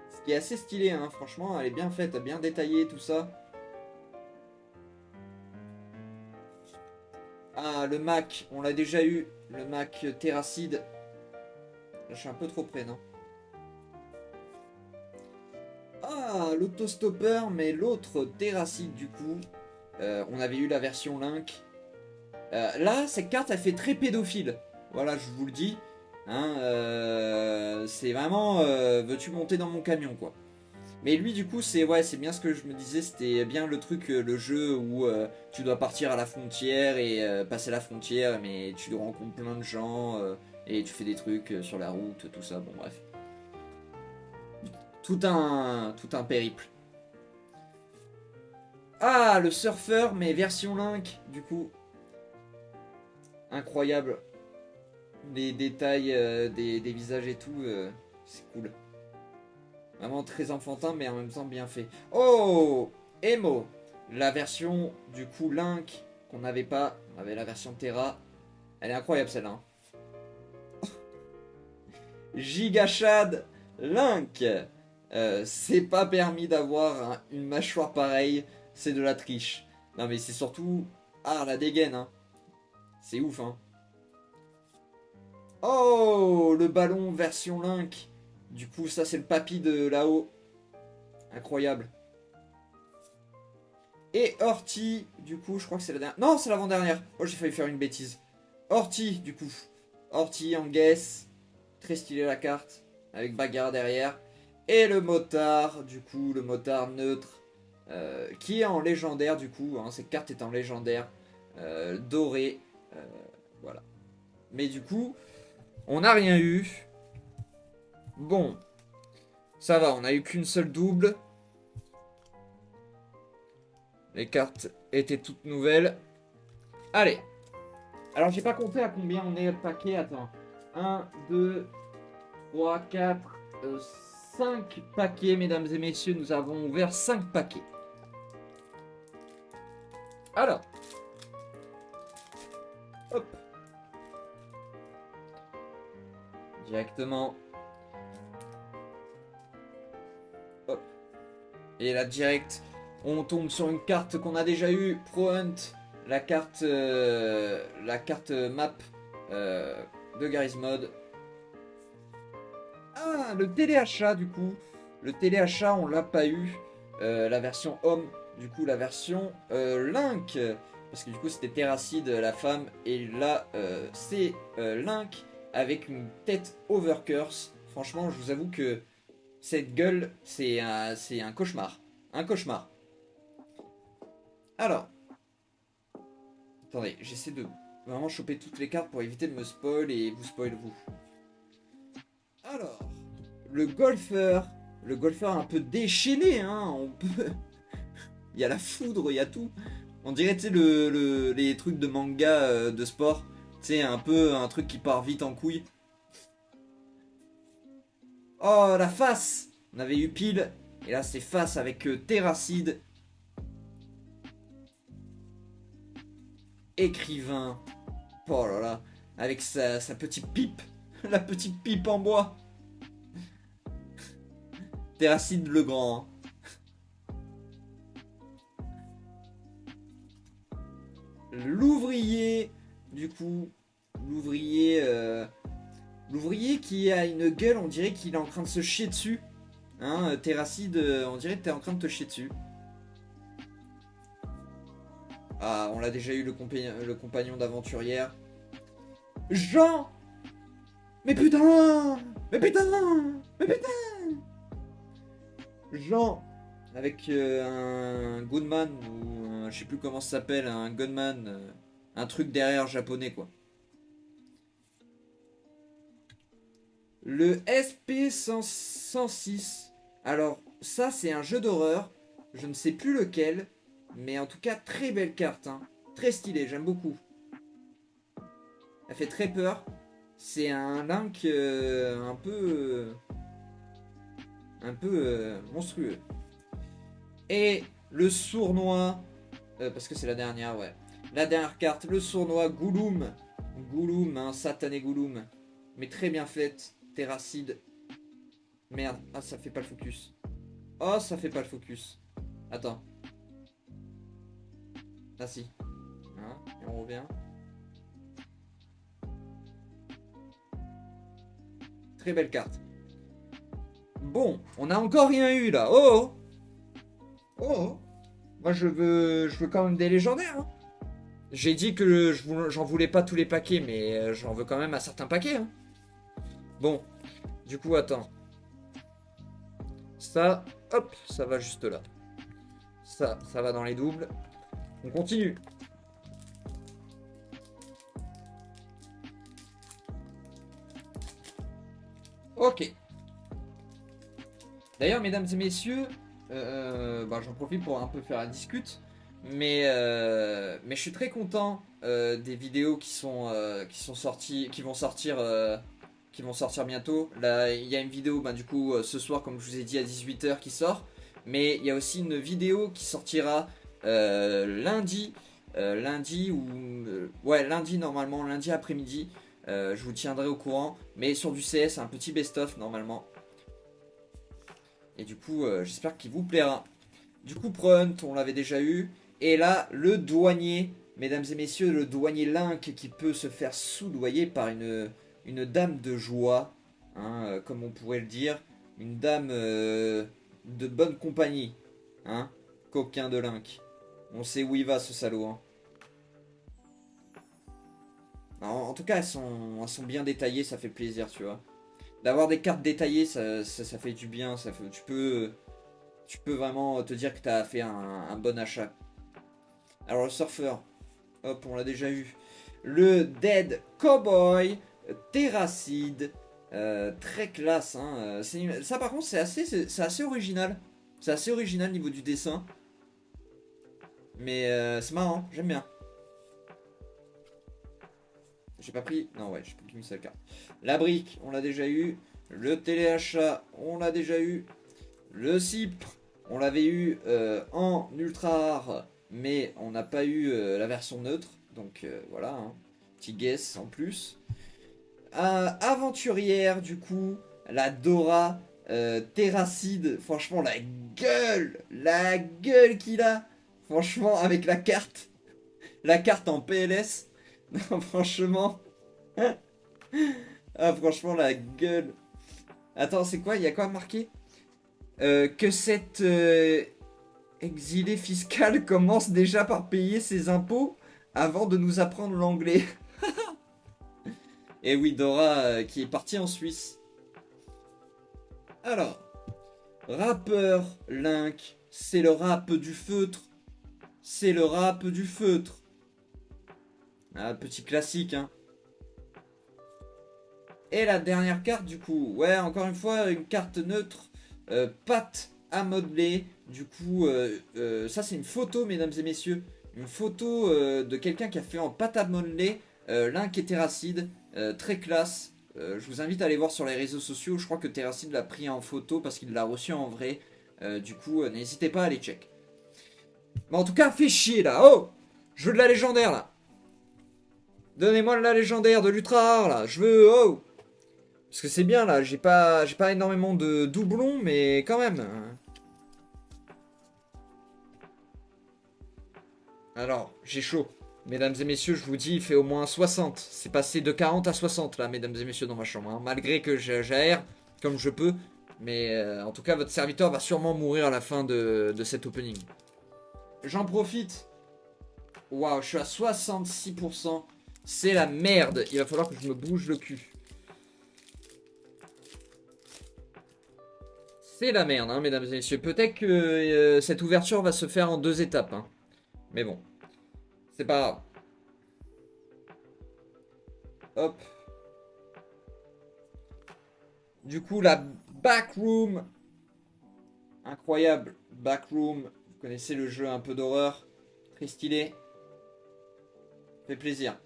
Ce qui est assez stylé, hein. Franchement, elle est bien faite, bien détaillée, tout ça. Ah, le Mac, on l'a déjà eu. Le Mac Terracid. Je suis un peu trop près, non? Ah, l'autostopper, mais l'autre Terracid, du coup. On avait eu la version Link. Là, cette carte, elle fait très pédophile. Voilà, je vous le dis. Hein, c'est vraiment, veux-tu monter dans mon camion, quoi. Mais lui, du coup, c'est bien ce que je me disais. C'était bien le truc, le jeu où tu dois partir à la frontière et passer la frontière, mais tu rencontres plein de gens et tu fais des trucs sur la route, tout ça. Bon, bref, tout un périple. Ah, le surfeur, mais version Link, du coup, incroyable. Les détails des visages et tout, c'est cool. Vraiment très enfantin, mais en même temps bien fait. Oh, Emo, la version du coup Link qu'on n'avait pas. On avait la version Terra. Elle est incroyable celle-là. Hein. Gigachad Link. C'est pas permis d'avoir une mâchoire pareille. C'est de la triche. Non mais c'est surtout... Ah, la dégaine. Hein. C'est ouf. Hein. Oh, le ballon version Link. Du coup, ça c'est le papy de là-haut. Incroyable. Et Horty, du coup, je crois que c'est la dernière. Non, c'est l'avant-dernière. Oh, j'ai failli faire une bêtise. Horty, du coup. Horty en guess. Très stylé la carte. Avec bagarre derrière. Et le motard, du coup, le motard neutre. Qui est en légendaire, du coup. Hein, cette carte est en légendaire. Doré. Voilà. Mais du coup, on n'a rien eu. Bon. Ça va, on n'a eu qu'une seule double. Les cartes étaient toutes nouvelles. Allez. Alors, j'ai pas compté à combien on est le paquet. Attends. 1, 2, 3, 4, 5 paquets, mesdames et messieurs. Nous avons ouvert 5 paquets. Alors. Hop. Directement. Hop. Et là, direct, on tombe sur une carte qu'on a déjà eue. Pro Hunt. La carte map de Garry's Mod. Ah, le téléachat du coup. Le téléachat, on l'a pas eu. La version homme, du coup, la version Link. Parce que du coup, c'était Terracid, la femme. Et là, c'est Link avec une tête Overcurse. Franchement, je vous avoue que cette gueule, c'est un cauchemar. Un cauchemar. Alors. Attendez, j'essaie de vraiment choper toutes les cartes pour éviter de me spoil et vous spoil vous. Alors, le golfeur un peu déchaîné, hein, on peut... Il y a la foudre, il y a tout. On dirait, tu sais, les trucs de manga de sport. Tu sais, un peu un truc qui part vite en couille. Oh, la face. On avait eu pile, et là c'est face avec Terracid. Écrivain. Oh là là. Avec sa petite pipe. La petite pipe en bois. Terracid le grand. L'ouvrier. Du coup. L'ouvrier. L'ouvrier qui a une gueule, on dirait qu'il est en train de se chier dessus. Hein, Terracid, on dirait que t'es en train de te chier dessus. Ah, on l'a déjà eu, le compagnon d'aventurière. Jean. Mais putain. Mais putain. Mais putain. Jean. Avec un Gunman, ou je sais plus comment ça s'appelle, un Gunman. Un truc derrière japonais, quoi. Le SP-106. Alors, ça, c'est un jeu d'horreur. Je ne sais plus lequel. Mais en tout cas, très belle carte. Hein. Très stylée, j'aime beaucoup. Elle fait très peur. C'est un Link un peu monstrueux. Et le sournois. Parce que c'est la dernière, ouais. La dernière carte, le sournois Gouloum. Gouloum, hein, satané Gouloum. Mais très bien faite. Terracid. Merde. Ah, ça fait pas le focus. Oh, ça fait pas le focus. Attends. Ah si. Hein, et on revient. Très belle carte. Bon, on n'a encore rien eu là. Oh oh. Oh. Moi je veux quand même des légendaires. Hein. J'ai dit que j'en voulais pas tous les paquets, mais j'en veux quand même un certain paquet. Hein. Bon, du coup attends. Ça, hop, ça va juste là. Ça va dans les doubles. On continue. Ok. D'ailleurs, mesdames et messieurs, j'en profite pour un peu faire la discute, mais je suis très content des vidéos qui sont sorties, qui vont sortir bientôt. Là, il y a une vidéo, du coup, ce soir, comme je vous ai dit, à 18 h qui sort, mais il y a aussi une vidéo qui sortira lundi lundi ou... ouais, lundi normalement, lundi après-midi. Je vous tiendrai au courant. Mais sur du CS, un petit best-of normalement. Et du coup, j'espère qu'il vous plaira. Du coup, Prunt, on l'avait déjà eu. Et là, le douanier, mesdames et messieurs, le douanier Link qui peut se faire soudoyer par une dame de joie, hein, comme on pourrait le dire. Une dame de bonne compagnie, hein, coquin de Link. On sait où il va, ce salaud, hein. En tout cas, elles sont bien détaillées, ça fait plaisir, tu vois. D'avoir des cartes détaillées, ça fait du bien. Tu peux vraiment te dire que tu as fait un bon achat. Alors, le surfeur, hop, on l'a déjà eu. Le Dead Cowboy, Terracide, très classe. Hein. Ça, par contre, c'est assez original. C'est assez original au niveau du dessin. Mais c'est marrant, j'aime bien. J'ai pas pris. Non, ouais, j'ai pris qu'une seule carte. La brique, on l'a déjà eu. Le téléachat, on l'a déjà eu. Le CIP, on l'avait eu en ultra rare, mais on n'a pas eu la version neutre. Donc voilà, hein. Petit guess en plus. Aventurière, du coup, la Dora Terracide. Franchement, la gueule qu'il a. Franchement, avec la carte en PLS. Non, franchement. Ah, franchement, la gueule. Attends, c'est quoi? Il y a quoi marqué? Que cette exilée fiscale commence déjà par payer ses impôts avant de nous apprendre l'anglais. Et oui, Dora qui est partie en Suisse. Alors, rappeur, Link, c'est le rap du feutre. C'est le rap du feutre. Ah, petit classique, hein. Et la dernière carte, du coup, ouais, encore une fois, une carte neutre, pâte à modeler. Du coup, ça c'est une photo, mesdames et messieurs. Une photo de quelqu'un qui a fait en pâte à modeler Link et Terracide. Très classe. Je vous invite à aller voir sur les réseaux sociaux. Je crois que Terracide l'a pris en photo parce qu'il l'a reçu en vrai. Du coup, n'hésitez pas à aller check. Mais en tout cas, fait chier là. Oh, je veux de la légendaire là. Donnez-moi de la légendaire, de l'ultra rare là. Je veux. Oh. Parce que c'est bien là, j'ai pas énormément de doublons, mais quand même. Alors, j'ai chaud. Mesdames et messieurs, je vous dis, il fait au moins 60. C'est passé de 40 à 60 là, mesdames et messieurs, dans ma chambre. Hein. Malgré que j'aère comme je peux. Mais en tout cas, votre serviteur va sûrement mourir à la fin de cet opening. J'en profite. Waouh, je suis à 66%. C'est la merde. Il va falloir que je me bouge le cul. C'est la merde, hein, mesdames et messieurs. Peut-être que cette ouverture va se faire en 2 étapes. Hein. Mais bon, c'est pas grave. Hop. Du coup, la Backroom. Incroyable. Backroom. Vous connaissez le jeu un peu d'horreur. Très stylé. Fait plaisir.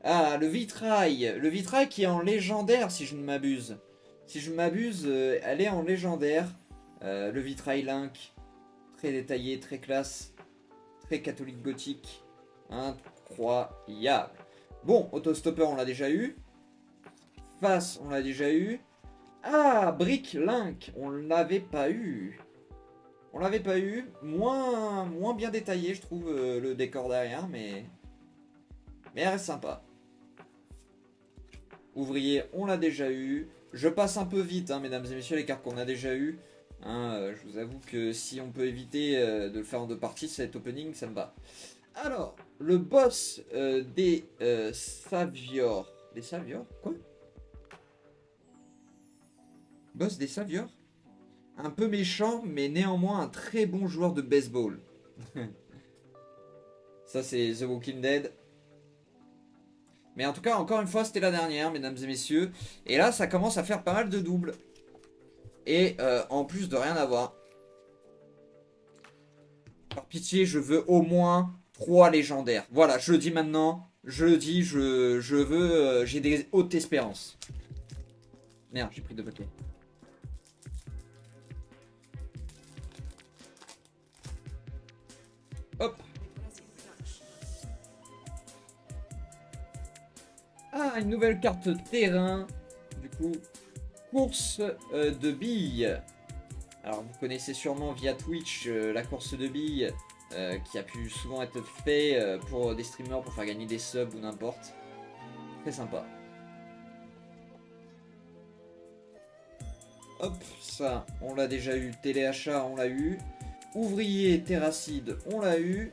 Ah, le vitrail. Le vitrail qui est en légendaire, si je ne m'abuse. Si je ne m'abuse, elle est en légendaire. Le vitrail Link. Très détaillé, très classe. Très catholique gothique. Incroyable. Bon, autostopper, on l'a déjà eu. Face, on l'a déjà eu. Ah, Brick Link, on l'avait pas eu. On l'avait pas eu. Moins bien détaillé, je trouve, le décor derrière, mais elle reste sympa. Ouvrier, on l'a déjà eu. Je passe un peu vite, hein, mesdames et messieurs, les cartes qu'on a déjà eu. Hein, je vous avoue que si on peut éviter de le faire en 2 parties, cet opening, ça me va. Alors, le boss des Saviors. Des Saviors? Quoi? Boss des Saviors? Un peu méchant, mais néanmoins un très bon joueur de baseball. Ça, c'est The Walking Dead. Mais en tout cas, encore une fois, c'était la dernière, mesdames et messieurs. Et là, ça commence à faire pas mal de doubles. Et en plus de rien avoir. Par pitié, je veux au moins 3 légendaires. Voilà, je le dis maintenant. Je le dis, je veux... j'ai des hautes espérances. Merde, j'ai pris 2 paquets. Ah, une nouvelle carte terrain. Du coup, course de billes. Alors, vous connaissez sûrement via Twitch la course de billes qui a pu souvent être fait pour des streamers pour faire gagner des subs ou n'importe. Très sympa. Hop, ça, on l'a déjà eu. Téléachat, on l'a eu. Ouvrier, Terracide, on l'a eu.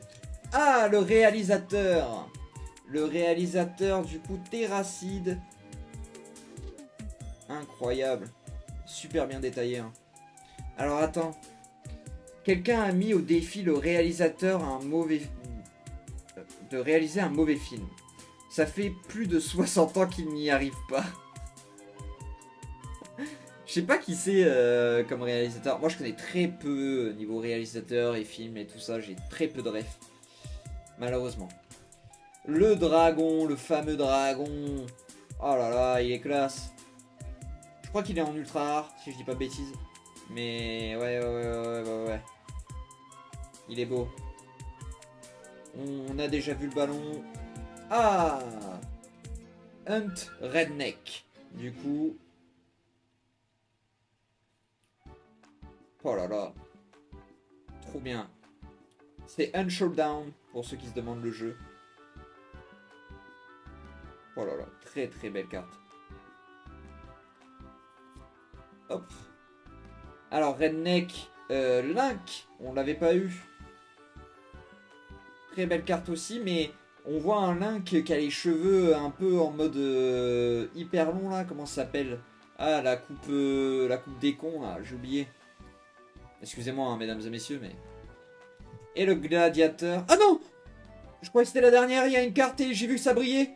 Ah, le réalisateur. Le réalisateur, du coup, Terracide. Incroyable. Super bien détaillé. Hein. Alors, attends. Quelqu'un a mis au défi le réalisateur de réaliser un mauvais film. Ça fait plus de 60 ans qu'il n'y arrive pas. Je sais pas qui c'est comme réalisateur. Moi, je connais très peu niveau réalisateur et film et tout ça. J'ai très peu de refs. Malheureusement. Le dragon, le fameux dragon. Oh là là, il est classe. Je crois qu'il est en ultra rare, si je dis pas de bêtises. Mais ouais. Il est beau. On a déjà vu le ballon. Ah, Hunt Redneck. Du coup. Oh là là. Trop bien. C'est Hunt Showdown pour ceux qui se demandent le jeu. Oh là là. Très très belle carte. Hop. Alors Redneck. Link. On l'avait pas eu. Très belle carte aussi, mais on voit un Link qui a les cheveux un peu en mode hyper long là, comment ça s'appelle? Ah, la coupe des cons là, j'ai oublié. Excusez-moi hein, mesdames et messieurs, mais... Et le gladiateur... Ah non! Je croyais que c'était la dernière, il y a une carte et j'ai vu que ça brillait.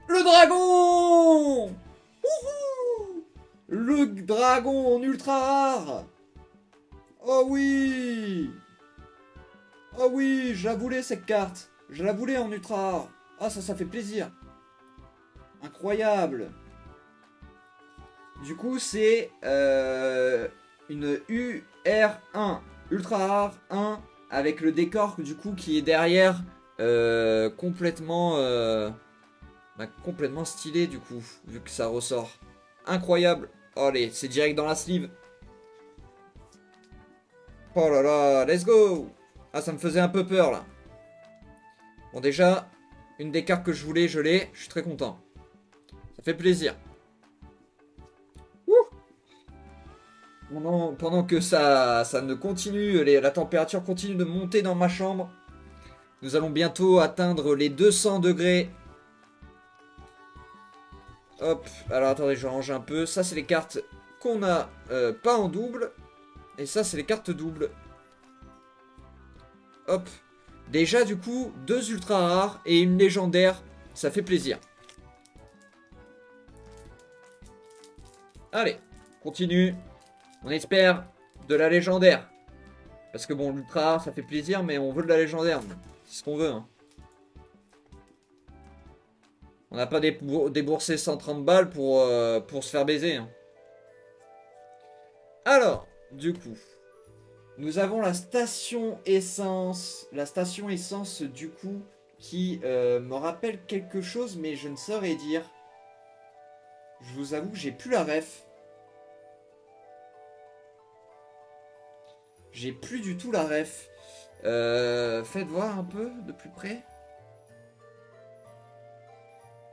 Le dragon! Wouhou! Le dragon en ultra rare! Oh oui! Oh oui, je la voulais cette carte. Je la voulais en ultra rare. Ah ça fait plaisir. Incroyable. Du coup c'est une UR1. Ultra rare 1 avec le décor du coup qui est derrière complètement stylé du coup vu que ça ressort. Incroyable. Oh, allez, c'est direct dans la sleeve. Oh là là, let's go. Ah ça me faisait un peu peur là. Bon déjà, une des cartes que je voulais, je l'ai. Je suis très content. Ça fait plaisir. Ouh. Pendant que ça ne continue, la température continue de monter dans ma chambre. Nous allons bientôt atteindre les 200 degrés. Hop, alors attendez, je range un peu. Ça, c'est les cartes qu'on a pas en double. Et ça, c'est les cartes doubles. Hop. Déjà, du coup, 2 ultra rares et une légendaire. Ça fait plaisir. Allez, continue. On espère de la légendaire. Parce que bon, l'ultra rare, ça fait plaisir, mais on veut de la légendaire. C'est ce qu'on veut. Hein. On n'a pas déboursé 130 balles pour se faire baiser. Hein. Alors, du coup, nous avons la station essence. La station essence, du coup, qui me rappelle quelque chose, mais je ne saurais dire. Je vous avoue que j'ai plus la ref. J'ai plus du tout la ref. Faites voir un peu de plus près.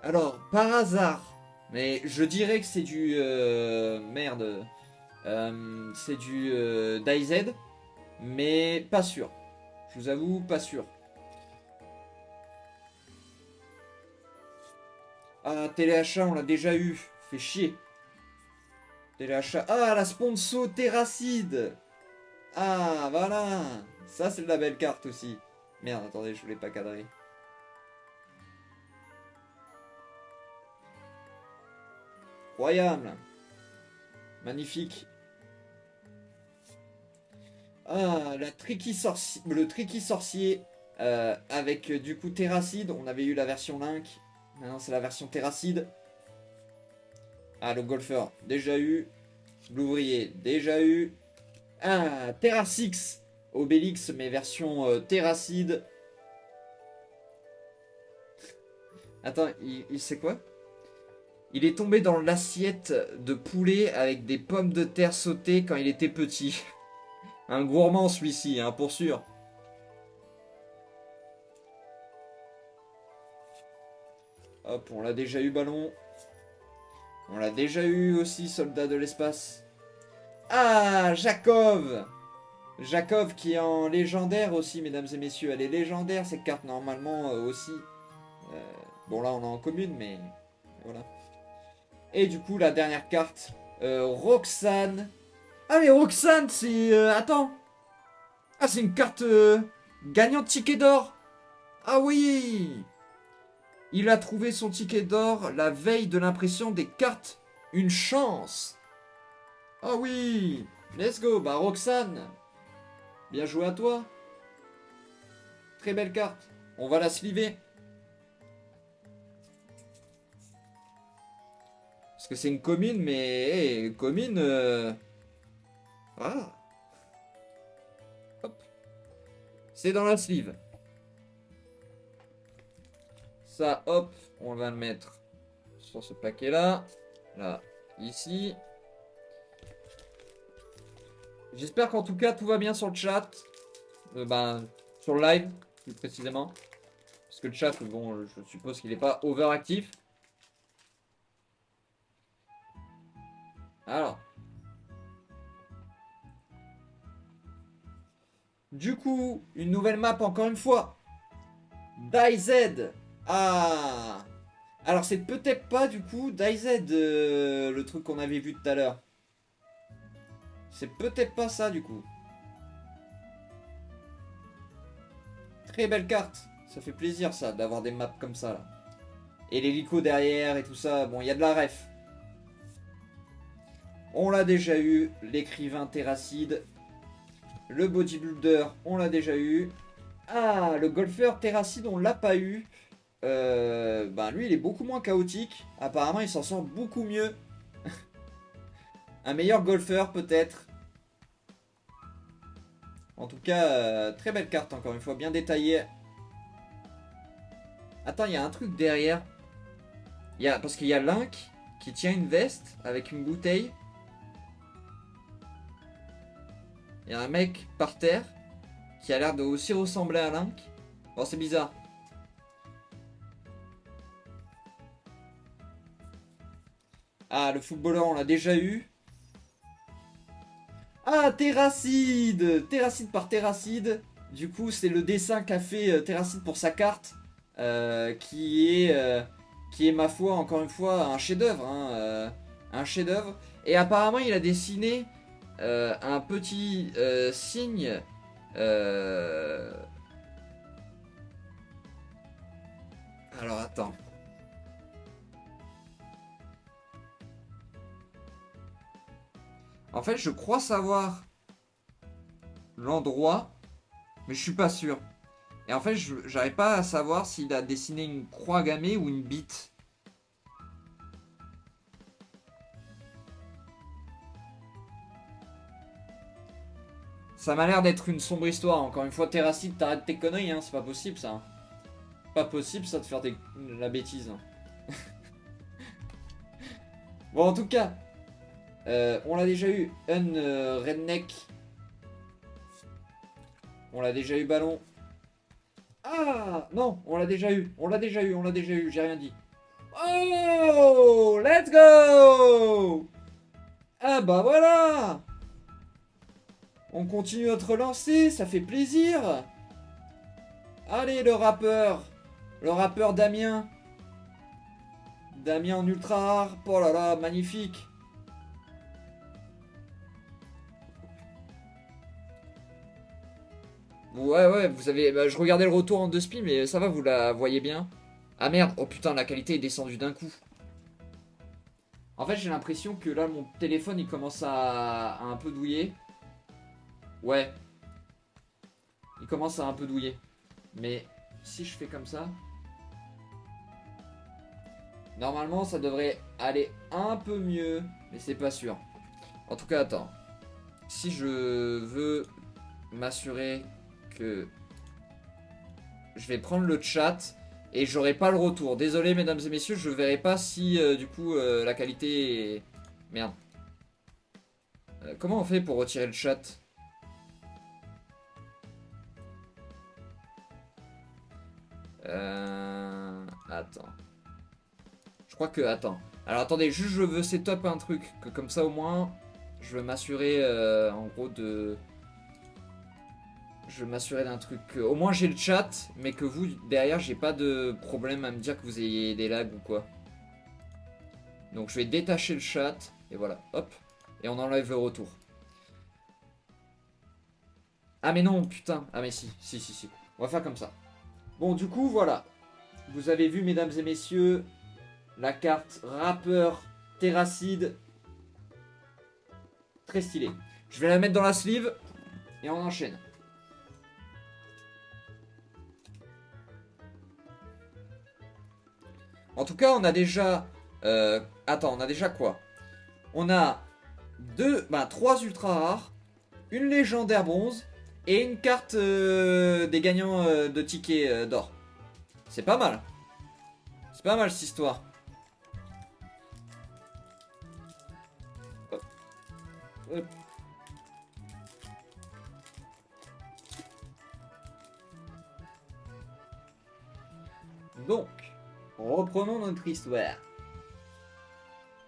Alors, par hasard, mais je dirais que c'est du... merde. C'est du DayZ, mais pas sûr. Je vous avoue, pas sûr. Ah, téléachat, on l'a déjà eu. Fait chier. Téléachat. Ah, la sponsor Terracide. Ah, voilà. Ça, c'est de la belle carte aussi. Merde, attendez, je voulais pas cadrer. Incroyable. Magnifique. Ah, le tricky sorcier avec du coup Terracide. On avait eu la version Link. Maintenant, c'est la version Terracide. Ah, le golfeur, déjà eu. L'ouvrier, déjà eu. Ah, Terrasix. Obélix, mais version Terracide. Attends, il sait quoi? Il est tombé dans l'assiette de poulet avec des pommes de terre sautées quand il était petit. Un gourmand celui-ci, hein, pour sûr. Hop, on l'a déjà eu, ballon. On l'a déjà eu aussi, soldat de l'espace. Ah, Jakov! Jakov qui est en légendaire aussi, mesdames et messieurs. Elle est légendaire, cette carte, normalement, aussi. Bon, là, on est en commune, mais voilà. Et du coup, la dernière carte, Roxane. Ah, mais Roxane, c'est... attends. Ah, c'est une carte gagnant de ticket d'or. Ah oui. Il a trouvé son ticket d'or la veille de l'impression des cartes. Une chance. Ah oui. Let's go. Bah, Roxane. Bien joué à toi. Très belle carte. On va la sliver. Parce que c'est une commune, mais... commune... Voilà. Hop. C'est dans la sleeve. Ça, hop, on va le mettre sur ce paquet-là. Là, ici. J'espère qu'en tout cas, tout va bien sur le chat. Sur le live, plus précisément. Parce que le chat, bon, je suppose qu'il n'est pas overactif. Alors. Du coup, une nouvelle map encore une fois. DayZ. Ah. Alors c'est peut-être pas du coup DayZ, le truc qu'on avait vu tout à l'heure. C'est peut-être pas ça du coup. Très belle carte. Ça fait plaisir ça d'avoir des maps comme ça là. Et l'hélico derrière et tout ça. Bon, il y a de la ref. On l'a déjà eu. L'écrivain Terracide. Le bodybuilder, on l'a déjà eu. Ah, le golfeur Terracide, on l'a pas eu. Lui, il est beaucoup moins chaotique. Apparemment, il s'en sort beaucoup mieux. Un meilleur golfeur, peut-être. En tout cas, très belle carte, encore une fois, bien détaillée. Attends, il y a un truc derrière. Parce qu'il y a Link qui tient une veste avec une bouteille. Il y a un mec par terre qui a l'air de aussi ressembler à Link. Bon, c'est bizarre. Ah, le footballeur, on l'a déjà eu. Ah, Terracide! Terracide par Terracide. Du coup, c'est le dessin qu'a fait Terracide pour sa carte. Qui est, ma foi, encore une fois, un chef-d'œuvre. Hein, un chef-d'œuvre. Et apparemment, il a dessiné un petit signe. Alors, attends. En fait, je crois savoir l'endroit, mais je suis pas sûr. Et en fait, j'arrive pas à savoir s'il a dessiné une croix gammée ou une bite. Ça m'a l'air d'être une sombre histoire. Encore une fois, Terracide, t'arrêtes tes conneries, hein. C'est pas possible, ça. Pas possible, ça, de faire la bêtise. Bon, en tout cas, on l'a déjà eu. Redneck. On l'a déjà eu, ballon. Ah non, on l'a déjà eu. On l'a déjà eu, on l'a déjà eu. J'ai rien dit. Oh, let's go. Ah bah voilà. On continue notre lancée, ça fait plaisir. Allez, le rappeur. Le rappeur Damien. Damien en ultra rare. Oh là là, magnifique. Ouais, vous avez... je regardais le retour en 2 spi, mais ça va, vous la voyez bien. Ah merde, oh putain, la qualité est descendue d'un coup. En fait, j'ai l'impression que là, mon téléphone, il commence à un peu douiller. Ouais. Il commence à un peu douiller. Mais si je fais comme ça... Normalement, ça devrait aller un peu mieux. Mais c'est pas sûr. En tout cas, attends. Si je veux m'assurer que... Je vais prendre le chat. Et j'aurai pas le retour. Désolé mesdames et messieurs, je verrai pas si du coup la qualité est... Merde. Comment on fait pour retirer le chat? Attends. Je crois que... Attends. Alors attendez, juste je veux setup un truc. Que comme ça au moins, je veux m'assurer en gros de... Je veux m'assurer d'un truc. Au moins j'ai le chat, mais que vous, derrière, j'ai pas de problème à me dire que vous ayez des lags ou quoi. Donc je vais détacher le chat. Et voilà, hop. Et on enlève le retour. Ah mais non, putain. Ah mais si, si, si, si. On va faire comme ça. Bon, du coup, voilà. Vous avez vu, mesdames et messieurs, la carte rappeur Terracide. Très stylée. Je vais la mettre dans la sleeve et on enchaîne. En tout cas, on a déjà... attends, on a déjà quoi? On a trois ultra rares, une légendaire bronze et une carte des gagnants de tickets d'or. C'est pas mal. C'est pas mal cette histoire. Hop. Hop. Donc, reprenons notre histoire.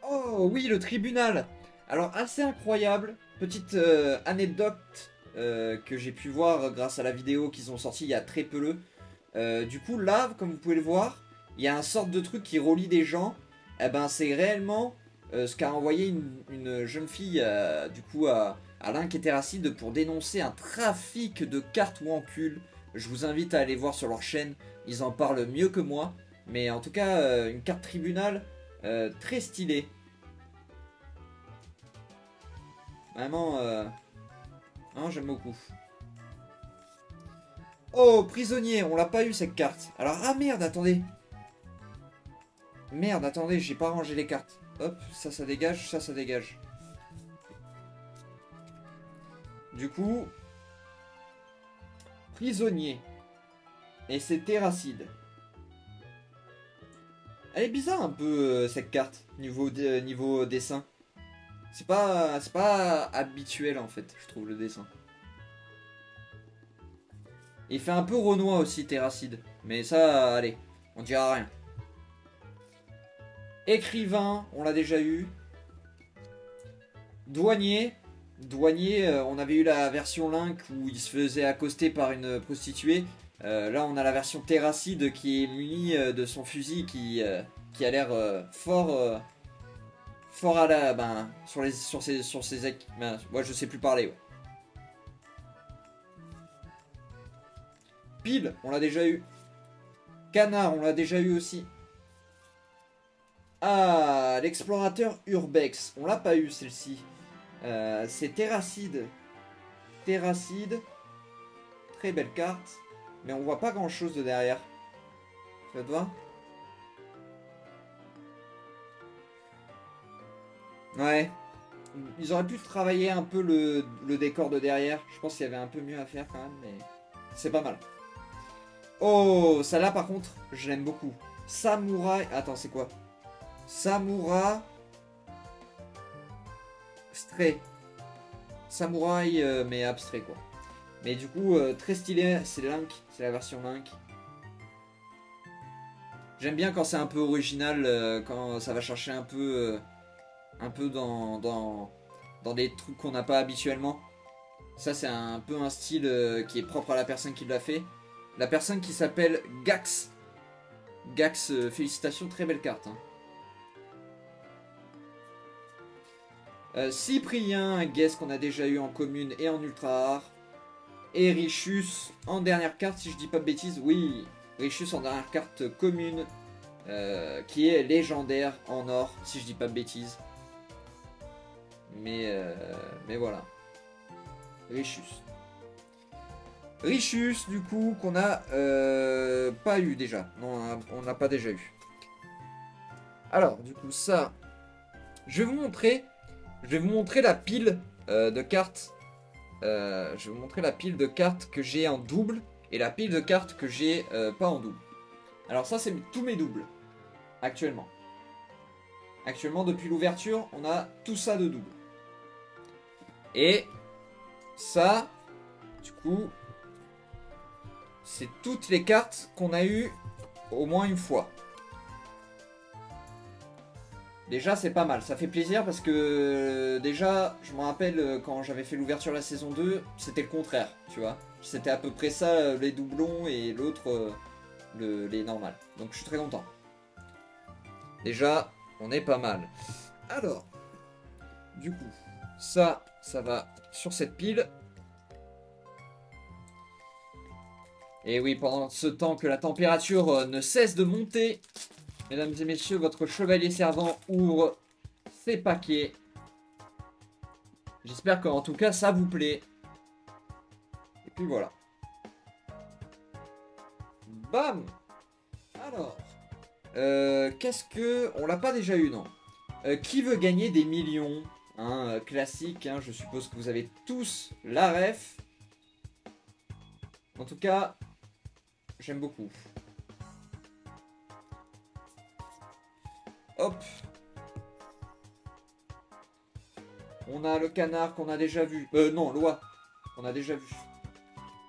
Oh oui, le tribunal. Alors assez incroyable, petite anecdote que j'ai pu voir grâce à la vidéo qu'ils ont sortie il y a très peu. Du coup là, comme vous pouvez le voir, il y a un sorte de truc qui relie des gens. Eh ben c'est réellement ce qu'a envoyé une jeune fille du coup à Link et Terracide pour dénoncer un trafic de cartes ou encules. Je vous invite à aller voir sur leur chaîne, ils en parlent mieux que moi. Mais en tout cas, une carte tribunal très stylée. Vraiment, non, j'aime beaucoup. Oh, prisonnier, on l'a pas eu cette carte. Alors, ah merde, attendez. Merde, attendez, j'ai pas rangé les cartes. Hop, ça dégage, ça dégage. Du coup, prisonnier. Et c'est Terracide. Elle est bizarre un peu cette carte, niveau dessin. C'est pas habituel en fait, je trouve le dessin. Il fait un peu Renoir aussi, Terracide. Mais ça, allez, on dira rien. Écrivain, on l'a déjà eu. Douanier. Douanier, on avait eu la version Link où il se faisait accoster par une prostituée. Là, on a la version Terracide qui est munie de son fusil qui a l'air fort à la... Ben, sur ses ben, moi, je sais plus parler, ouais. Pile, on l'a déjà eu. Canard, on l'a déjà eu aussi. Ah, l'explorateur Urbex. On l'a pas eu celle-ci. C'est Terracide. Terracide. Très belle carte. Mais on voit pas grand chose de derrière. Ça te va? Ouais. Ils auraient pu travailler un peu le décor de derrière. Je pense qu'il y avait un peu mieux à faire quand même. Mais c'est pas mal. Oh, celle-là par contre, je l'aime beaucoup. Samouraï. Attends, c'est quoi? Samouraï. Stray. Samouraï, mais abstrait quoi. Mais du coup, très stylé, c'est Link, c'est la version Link. J'aime bien quand c'est un peu original, quand ça va chercher un peu dans des trucs qu'on n'a pas habituellement. Ça, c'est un peu un style qui est propre à la personne qui l'a fait. La personne qui s'appelle Gax. Gax, félicitations, très belle carte. Hein. Cyprien, guess qu'on a déjà eu en commune et en ultra rare. Et Richus en dernière carte, si je dis pas de bêtises. Oui, Richus en dernière carte commune. Qui est légendaire en or, si je dis pas de bêtises. Mais voilà. Richus. Richus, du coup, qu'on a pas eu déjà. Non, on n'a pas déjà eu. Alors, du coup, ça... Je vais vous montrer la pile de cartes. Je vais vous montrer la pile de cartes que j'ai en double et la pile de cartes que j'ai pas en double. Alors ça, c'est tous mes doubles, actuellement. Actuellement, depuis l'ouverture, on a tout ça de double. Et ça, du coup, c'est toutes les cartes qu'on a eues au moins une fois. Déjà, c'est pas mal. Ça fait plaisir parce que déjà, je me rappelle quand j'avais fait l'ouverture de la saison 2, c'était le contraire, tu vois. C'était à peu près ça, les doublons et l'autre, les normales. Donc je suis très content. Déjà, on est pas mal. Alors, du coup, ça va sur cette pile. Et oui, pendant ce temps que la température ne cesse de monter, mesdames et messieurs, votre chevalier servant ouvre ses paquets. J'espère qu'en tout cas, ça vous plaît. Et puis voilà. Bam! Alors, qu'est-ce que... On l'a pas déjà eu, non? Qui veut gagner des millions? Hein, classique, hein, je suppose que vous avez tous la ref. En tout cas, j'aime beaucoup. Hop. On a le canard qu'on a déjà vu. Non, l'oie qu'on a déjà vu.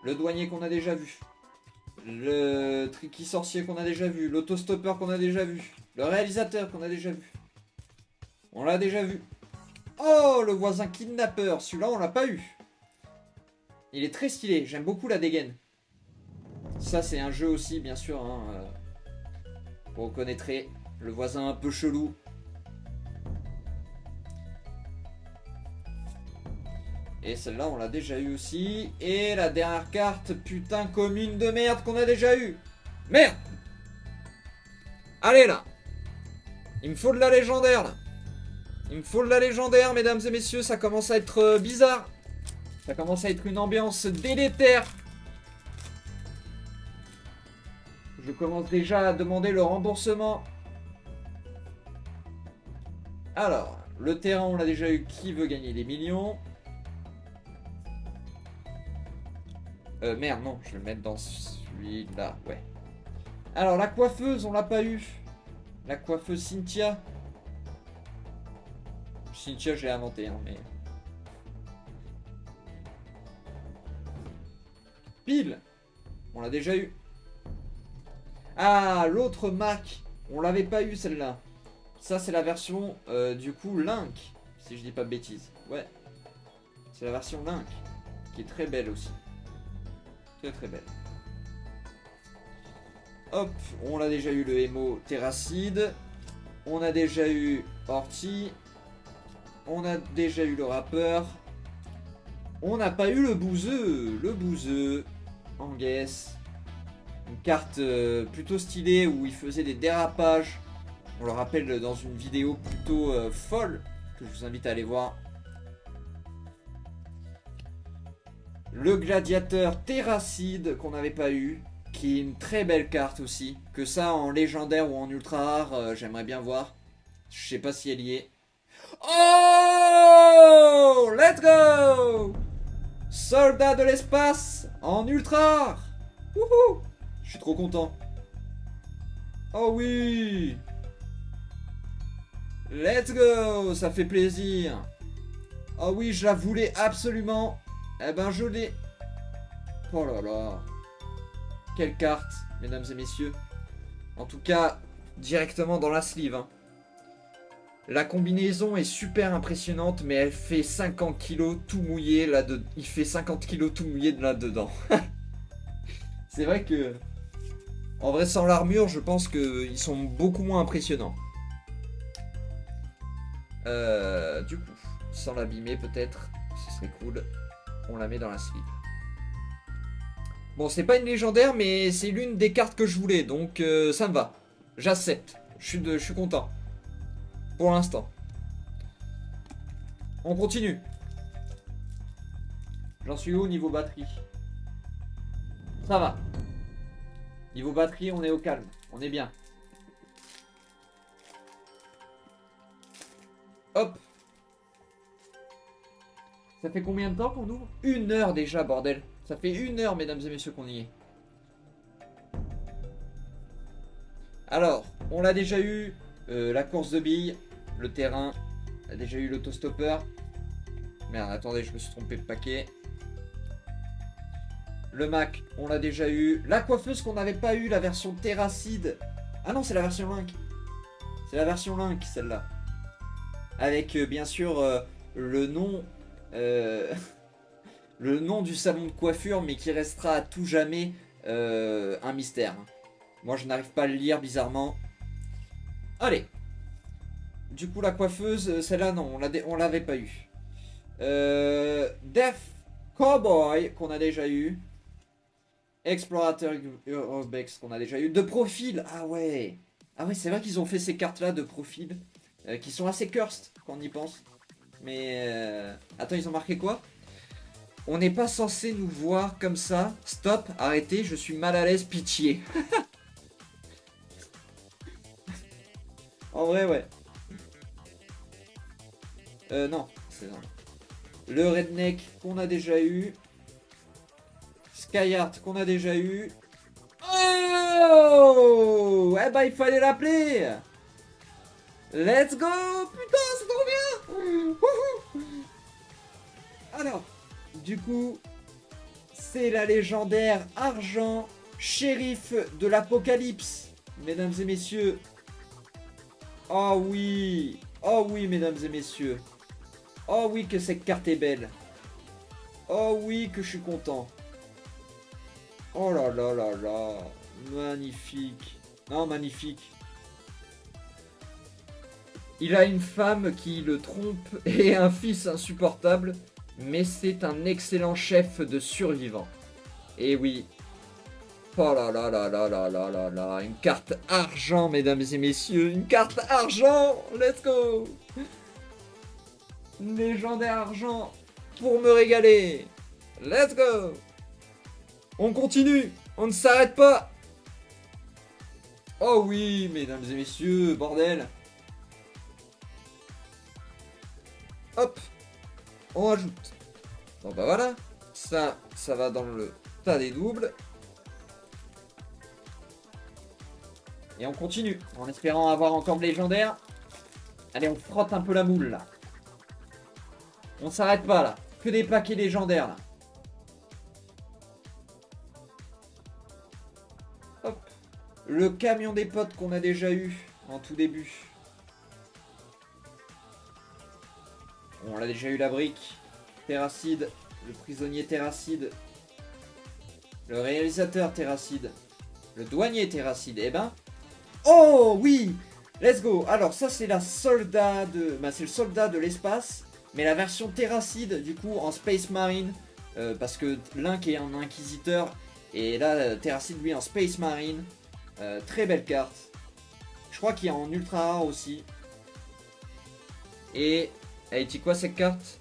Le douanier qu'on a déjà vu. Le tricky sorcier qu'on a déjà vu. L'autostoppeur qu'on a déjà vu. Le réalisateur qu'on a déjà vu. On l'a déjà vu. Oh, le voisin kidnappeur. Celui-là, on l'a pas eu. Il est très stylé. J'aime beaucoup la dégaine. Ça, c'est un jeu aussi, bien sûr. Hein, vous reconnaîtrez le voisin un peu chelou. Et celle-là, on l'a déjà eu aussi. Et la dernière carte, putain, commune de merde qu'on a déjà eu. Merde! Allez, là! Il me faut de la légendaire, là. Il me faut de la légendaire, mesdames et messieurs. Ça commence à être bizarre. Ça commence à être une ambiance délétère. Je commence déjà à demander le remboursement. Alors, le terrain, on l'a déjà eu. Qui veut gagner des millions? Merde, non, je vais le mettre dans celui-là, ouais. Alors, la coiffeuse, on l'a pas eu. La coiffeuse Cynthia. Cynthia, je l'ai inventé, hein, mais... Pile, on l'a déjà eu. Ah, l'autre Mac, on l'avait pas eu celle-là. Ça, c'est la version, du coup, Link, si je dis pas de bêtises. Ouais, c'est la version Link, qui est très belle aussi. Très très belle. Hop, on a déjà eu le Hémo Terracide. On a déjà eu Orti. On a déjà eu le rappeur. On n'a pas eu le bouseux. Le bouseux. Anguès. Une carte plutôt stylée où il faisait des dérapages. On le rappelle dans une vidéo plutôt folle que je vous invite à aller voir. Le gladiateur Terracide qu'on n'avait pas eu, qui est une très belle carte aussi. Que ça en légendaire ou en ultra rare, j'aimerais bien voir. Je sais pas si elle y est. Oh, let's go! Soldat de l'espace en ultra rare. Wouhou! Je suis trop content. Oh oui! Let's go! Ça fait plaisir. Oh oui, je la voulais absolument. Eh ben, je l'ai. Oh là là. Quelle carte, mesdames et messieurs. En tout cas, directement dans la sleeve. Hein. La combinaison est super impressionnante, mais elle fait 50 kilos tout mouillé là-dedans. Il fait 50 kilos tout mouillé de là-dedans. C'est vrai que... En vrai, sans l'armure, je pense qu'ils sont beaucoup moins impressionnants. Du coup, sans l'abîmer peut-être, ce serait cool. On la met dans la sleeve. Bon, c'est pas une légendaire, mais c'est l'une des cartes que je voulais, donc ça me va. J'accepte. Je suis content. Pour l'instant. On continue. J'en suis où niveau batterie? Ça va. Niveau batterie, on est au calme. On est bien. Hop. Ça fait combien de temps qu'on ouvre? 1 heure déjà, bordel. Ça fait 1 heure, mesdames et messieurs, qu'on y est. Alors, on l'a déjà eu, la course de billes, le terrain, on a déjà eu l'autostoppeur. Merde, attendez, je me suis trompé de paquet. Le Mac, on l'a déjà eu. La coiffeuse qu'on n'avait pas eu, la version Terracide. Ah non, c'est la version Link. C'est la version Link, celle-là. Avec, bien sûr, le nom... le nom du salon de coiffure, mais qui restera à tout jamais un mystère. Moi, je n'arrive pas à le lire, bizarrement. Allez. Du coup, la coiffeuse, celle-là, non, on l'avait pas eu. Death Cowboy, qu'on a déjà eu. Explorateur Urbex, qu'on a déjà eu. De profil, ah ouais. Ah ouais, c'est vrai qu'ils ont fait ces cartes-là de profil. Qui sont assez cursed, quand on y pense. Mais... Attends, ils ont marqué quoi? On n'est pas censé nous voir comme ça. Stop, arrêtez, je suis mal à l'aise, pitié. En vrai, ouais. Non, c'est non. Le Redneck qu'on a déjà eu. Skyheart qu'on a déjà eu. Oh! Eh ben, il fallait l'appeler. Let's go! Putain, c'est trop bien! Wouhou! Alors, du coup, c'est la légendaire Argent, shérif de l'Apocalypse. Mesdames et messieurs. Oh oui! Oh oui, mesdames et messieurs. Oh oui, que cette carte est belle. Oh oui, que je suis content. Oh là là là là. Magnifique. Non, magnifique. Il a une femme qui le trompe et un fils insupportable, mais c'est un excellent chef de survivants. Et oui. Oh là là là là là là là là. Une carte argent, mesdames et messieurs. Une carte argent. Let's go. Légendaire argent. Pour me régaler. Let's go. On continue. On ne s'arrête pas. Oh oui, mesdames et messieurs. Bordel. Hop. On ajoute. Bon bah voilà. Ça va dans le tas des doubles. Et on continue, en espérant avoir encore de légendaire. Allez, on frotte un peu la moule, là. On s'arrête pas, là. Que des paquets légendaires, là. Hop. Le camion des potes qu'on a déjà eu en tout début. On a déjà eu la brique. Terracide. Le prisonnier Terracide. Le réalisateur Terracide. Le douanier Terracide. Eh ben... Oh oui! Let's go! Alors ça c'est la soldat de... Bah, c'est le soldat de l'espace. Mais la version Terracide du coup en Space Marine. Parce que Link est un inquisiteur. Et là Terracide lui en Space Marine. Très belle carte. Je crois qu'il est en ultra rare aussi. Et... Elle dit quoi cette carte?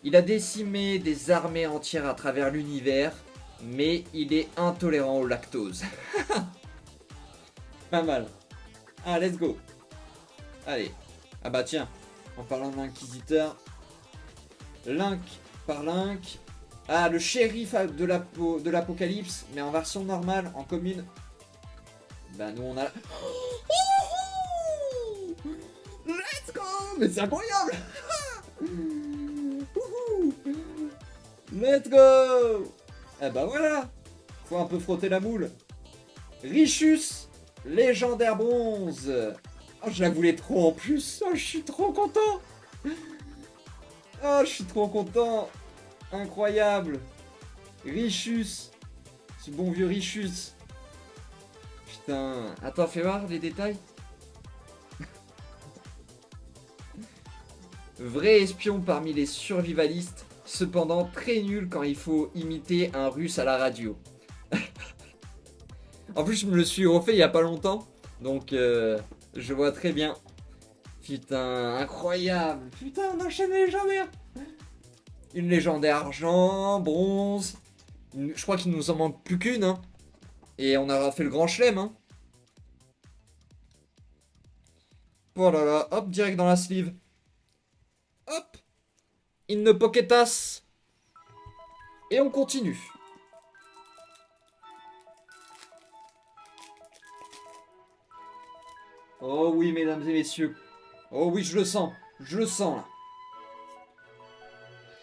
Il a décimé des armées entières à travers l'univers. Mais il est intolérant au lactose. Pas mal. Ah, let's go. Allez. Ah bah tiens, en parlant de l'inquisiteur. Link par Link. Ah, le shérif de l'Apocalypse, mais en version normale, en commune. Bah nous on a... Let's go. Mais c'est incroyable. Let's go. Ah bah voilà. Faut un peu frotter la moule. Richus, légendaire bronze. Oh, je la voulais trop en plus. Oh, je suis trop content. Oh, je suis trop content. Incroyable. Richus. Ce bon vieux Richus. Putain. Attends, fais voir les détails. Vrai espion parmi les survivalistes, cependant très nul quand il faut imiter un russe à la radio. En plus, je me le suis refait il y a pas longtemps, donc je vois très bien. Putain, incroyable. Putain, on enchaîne les légendaires. Une légendaire argent, bronze. Je crois qu'il nous en manque plus qu'une, hein. Et on aura fait le grand chelem, hein. Oh là là, hop, direct dans la sleeve. Hop. In the pocketas. Et on continue. Oh oui, mesdames et messieurs. Oh oui, je le sens. Je le sens, là.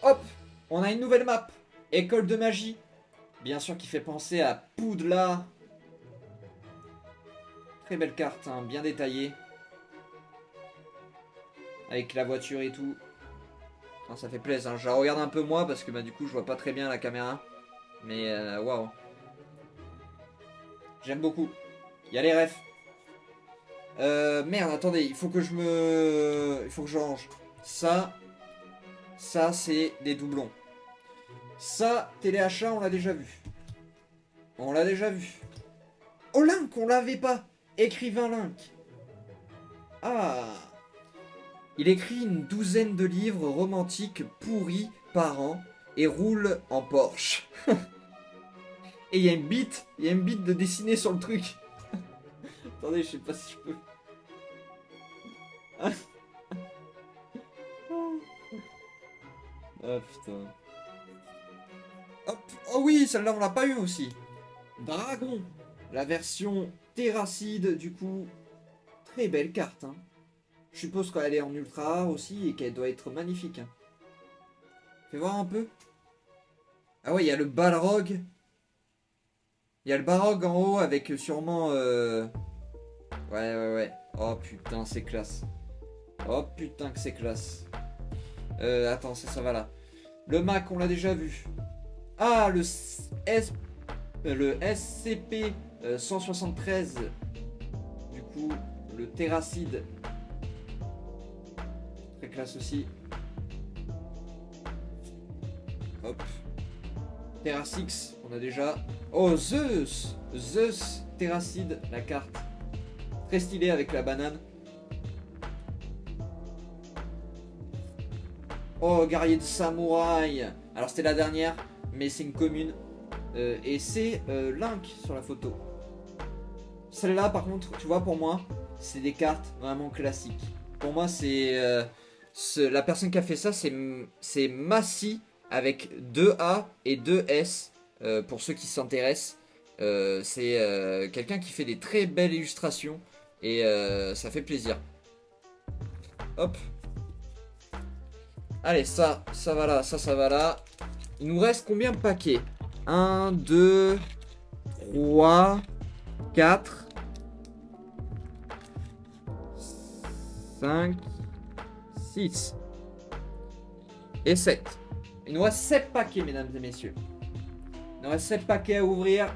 Hop, on a une nouvelle map. École de magie. Bien sûr qui fait penser à Poudlard. Très belle carte, hein, bien détaillée. Avec la voiture et tout. Non, ça fait plaisir. Hein. Je la regarde un peu moi parce que bah, du coup je vois pas très bien la caméra. Mais waouh. J'aime beaucoup. Il y a les refs. Merde, attendez, il faut que je me... Il faut que je range. Ça c'est des doublons. Ça, téléachat, on l'a déjà vu. On l'a déjà vu. Oh, Link, on l'avait pas. Écrivain Link. Ah. Il écrit une douzaine de livres romantiques pourris par an et roule en Porsche. Et il y a une bite de dessiner sur le truc. Attendez, je sais pas si je peux. Ah, putain. Hop. Oh oui, celle-là on l'a pas eu aussi. Dragon. La version Terracide, du coup. Très belle carte, hein. Je suppose qu'elle est en ultra rare aussi et qu'elle doit être magnifique. Hein. Fais voir un peu. Ah ouais, il y a le Balrog. Il y a le Balrog en haut avec sûrement... Ouais. Oh putain, c'est classe. Oh putain que c'est classe. Attends, ça va là. Le Mac, on l'a déjà vu. Ah, le SCP 173. Du coup, le Terracide. Très classe aussi. Hop. Terracix, on a déjà. Oh, Zeus Terracide, la carte. Très stylée avec la banane. Oh, guerrier de samouraï. Alors c'était la dernière, mais c'est une commune. Et c'est Link sur la photo. Celle-là, par contre, tu vois, pour moi, c'est des cartes vraiment classiques. Pour moi, la personne qui a fait ça, c'est Massy avec 2 A et 2 S. Pour ceux qui s'intéressent. C'est quelqu'un qui fait des très belles illustrations. Et ça fait plaisir. Hop. Allez, ça va là, ça va là. Il nous reste combien de paquets? 1, 2, 3, 4, 5, 6 et 7. Il nous reste 7 paquets, mesdames et messieurs. Il nous reste 7 paquets à ouvrir.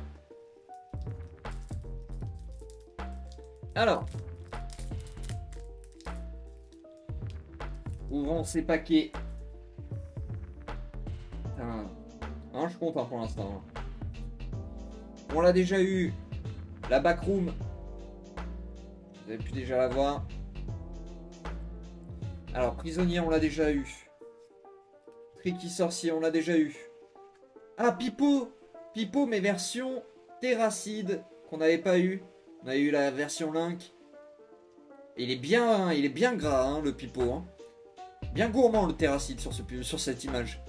Alors, ouvrons ces paquets. Hein, je suis content pour l'instant. On l'a déjà eu. La backroom. Vous avez pu déjà la voir. Alors, prisonnier, on l'a déjà eu. Tricky sorcier, on l'a déjà eu. Ah, Pipo. Pipo, mais version Terracide, qu'on n'avait pas eu. On a eu la version Link. Et il est bien gras, hein, le Pipo. Hein. Bien gourmand, le Terracide, sur cette image.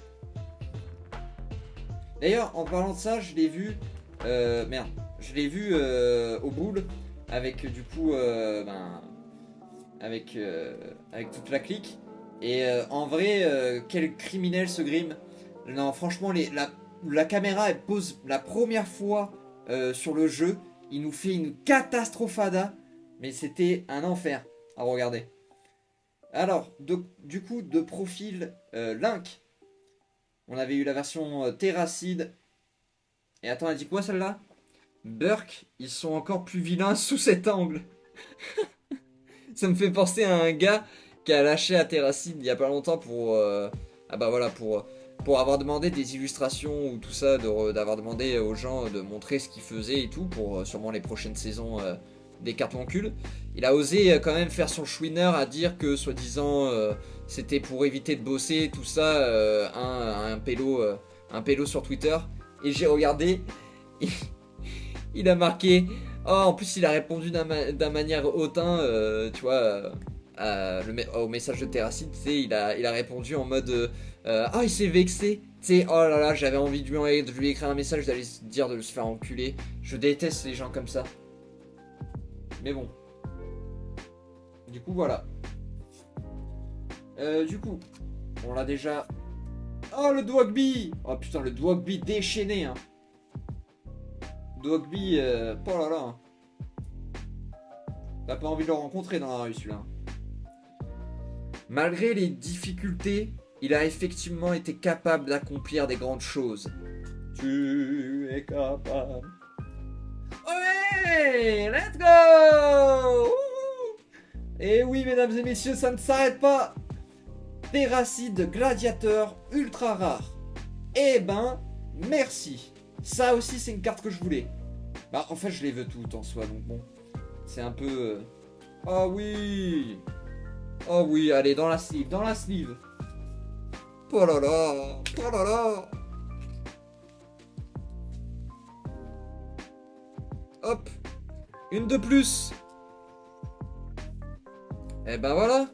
D'ailleurs, en parlant de ça, je l'ai vu... Je l'ai vu au boule, avec du coup... avec toute la clique. Et en vrai, quel criminel ce Grim. Non, franchement, la caméra, elle pose la première fois sur le jeu. Il nous fait une catastrophada. Mais c'était un enfer à regarder. Alors, du coup, de profil Link. On avait eu la version Terracide. Et attends, elle dit quoi celle-là? Burk, ils sont encore plus vilains sous cet angle. Ça me fait penser à un gars qui a lâché à Terracide il y a pas longtemps pour pour avoir demandé des illustrations ou tout ça, d'avoir demandé aux gens de montrer ce qu'ils faisaient et tout pour sûrement les prochaines saisons des cartes moncules. Il a osé quand même faire son chouineur à dire que soi-disant c'était pour éviter de bosser tout ça un pélo sur Twitter. Et j'ai regardé, il a marqué. Oh, en plus, il a répondu d'un manière hautain, tu vois, au message de Terracide. Tu sais, il a répondu en mode ah, il s'est vexé. Tu sais, oh là là, j'avais envie de lui écrire un message, d'aller se dire de se faire enculer. Je déteste les gens comme ça. Mais bon. Du coup, voilà. Du coup, on l'a déjà... Oh, le Dwagby! Oh putain, le Dwagby déchaîné, hein. Dwagby, oh là là. T'as pas envie de le rencontrer dans la rue, celui-là. Malgré les difficultés, il a effectivement été capable d'accomplir des grandes choses. Tu es capable. Ouais, let's go! Et oui, mesdames et messieurs, ça ne s'arrête pas. Terracide gladiateur ultra rare. Eh ben, merci. Ça aussi, c'est une carte que je voulais. Bah, en fait, je les veux toutes en soi, donc bon. C'est un peu... Oh oui! Oh oui, allez, dans la sleeve, dans la sleeve. Oh là là! Oh là là! Hop! Une de plus! Eh ben voilà!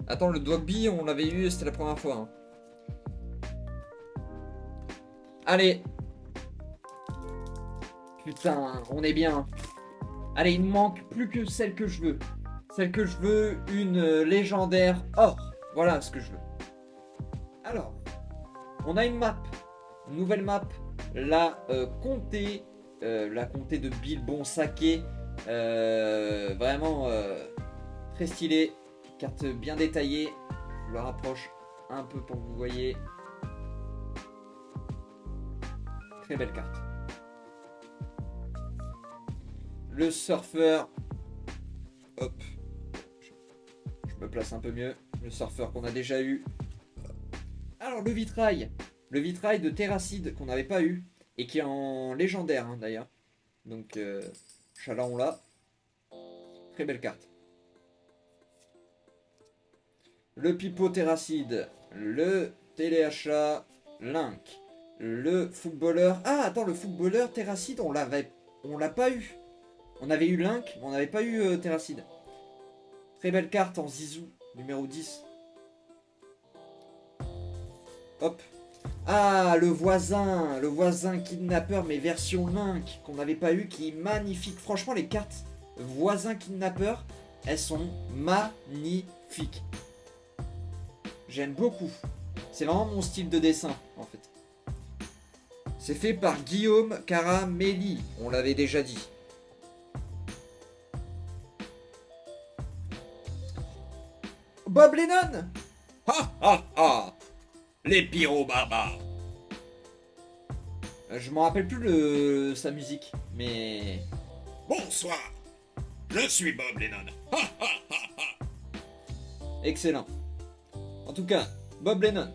Attends, le Dwagby, on l'avait eu, c'était la première fois. Hein. Allez! Putain, on est bien. Allez, il me manque plus que celle que je veux. Celle que je veux, une légendaire or. Voilà ce que je veux. Alors, on a une map. Une nouvelle map. La comté de Bilbon Saké. Vraiment très stylé. Carte bien détaillée. Je vous la rapproche un peu pour que vous voyez. Très belle carte. Le surfeur. Hop. Je me place un peu mieux. Le surfeur qu'on a déjà eu. Alors le vitrail. Le vitrail de Terracide qu'on n'avait pas eu. Et qui est en légendaire hein, d'ailleurs. Donc Chala on l'a. Très belle carte. Le pipeau Terracide. Le téléachat. Link. Le footballeur. Ah attends, le footballeur Terracide on l'a pas eu. On avait eu Link, mais on n'avait pas eu Terracide. Très belle carte en Zizou, numéro 10. Hop. Ah, le voisin kidnappeur, mais version Link, qu'on n'avait pas eu, qui est magnifique. Franchement, les cartes voisin kidnappeur, elles sont magnifiques. J'aime beaucoup. C'est vraiment mon style de dessin, en fait. C'est fait par Guillaume Caramelli, on l'avait déjà dit. Bob Lennon. Ha ha ha. Les pyro-barbares. Je m'en rappelle plus sa musique, mais... Bonsoir. Je suis Bob Lennon. Ha ha ha ha. Excellent. En tout cas, Bob Lennon.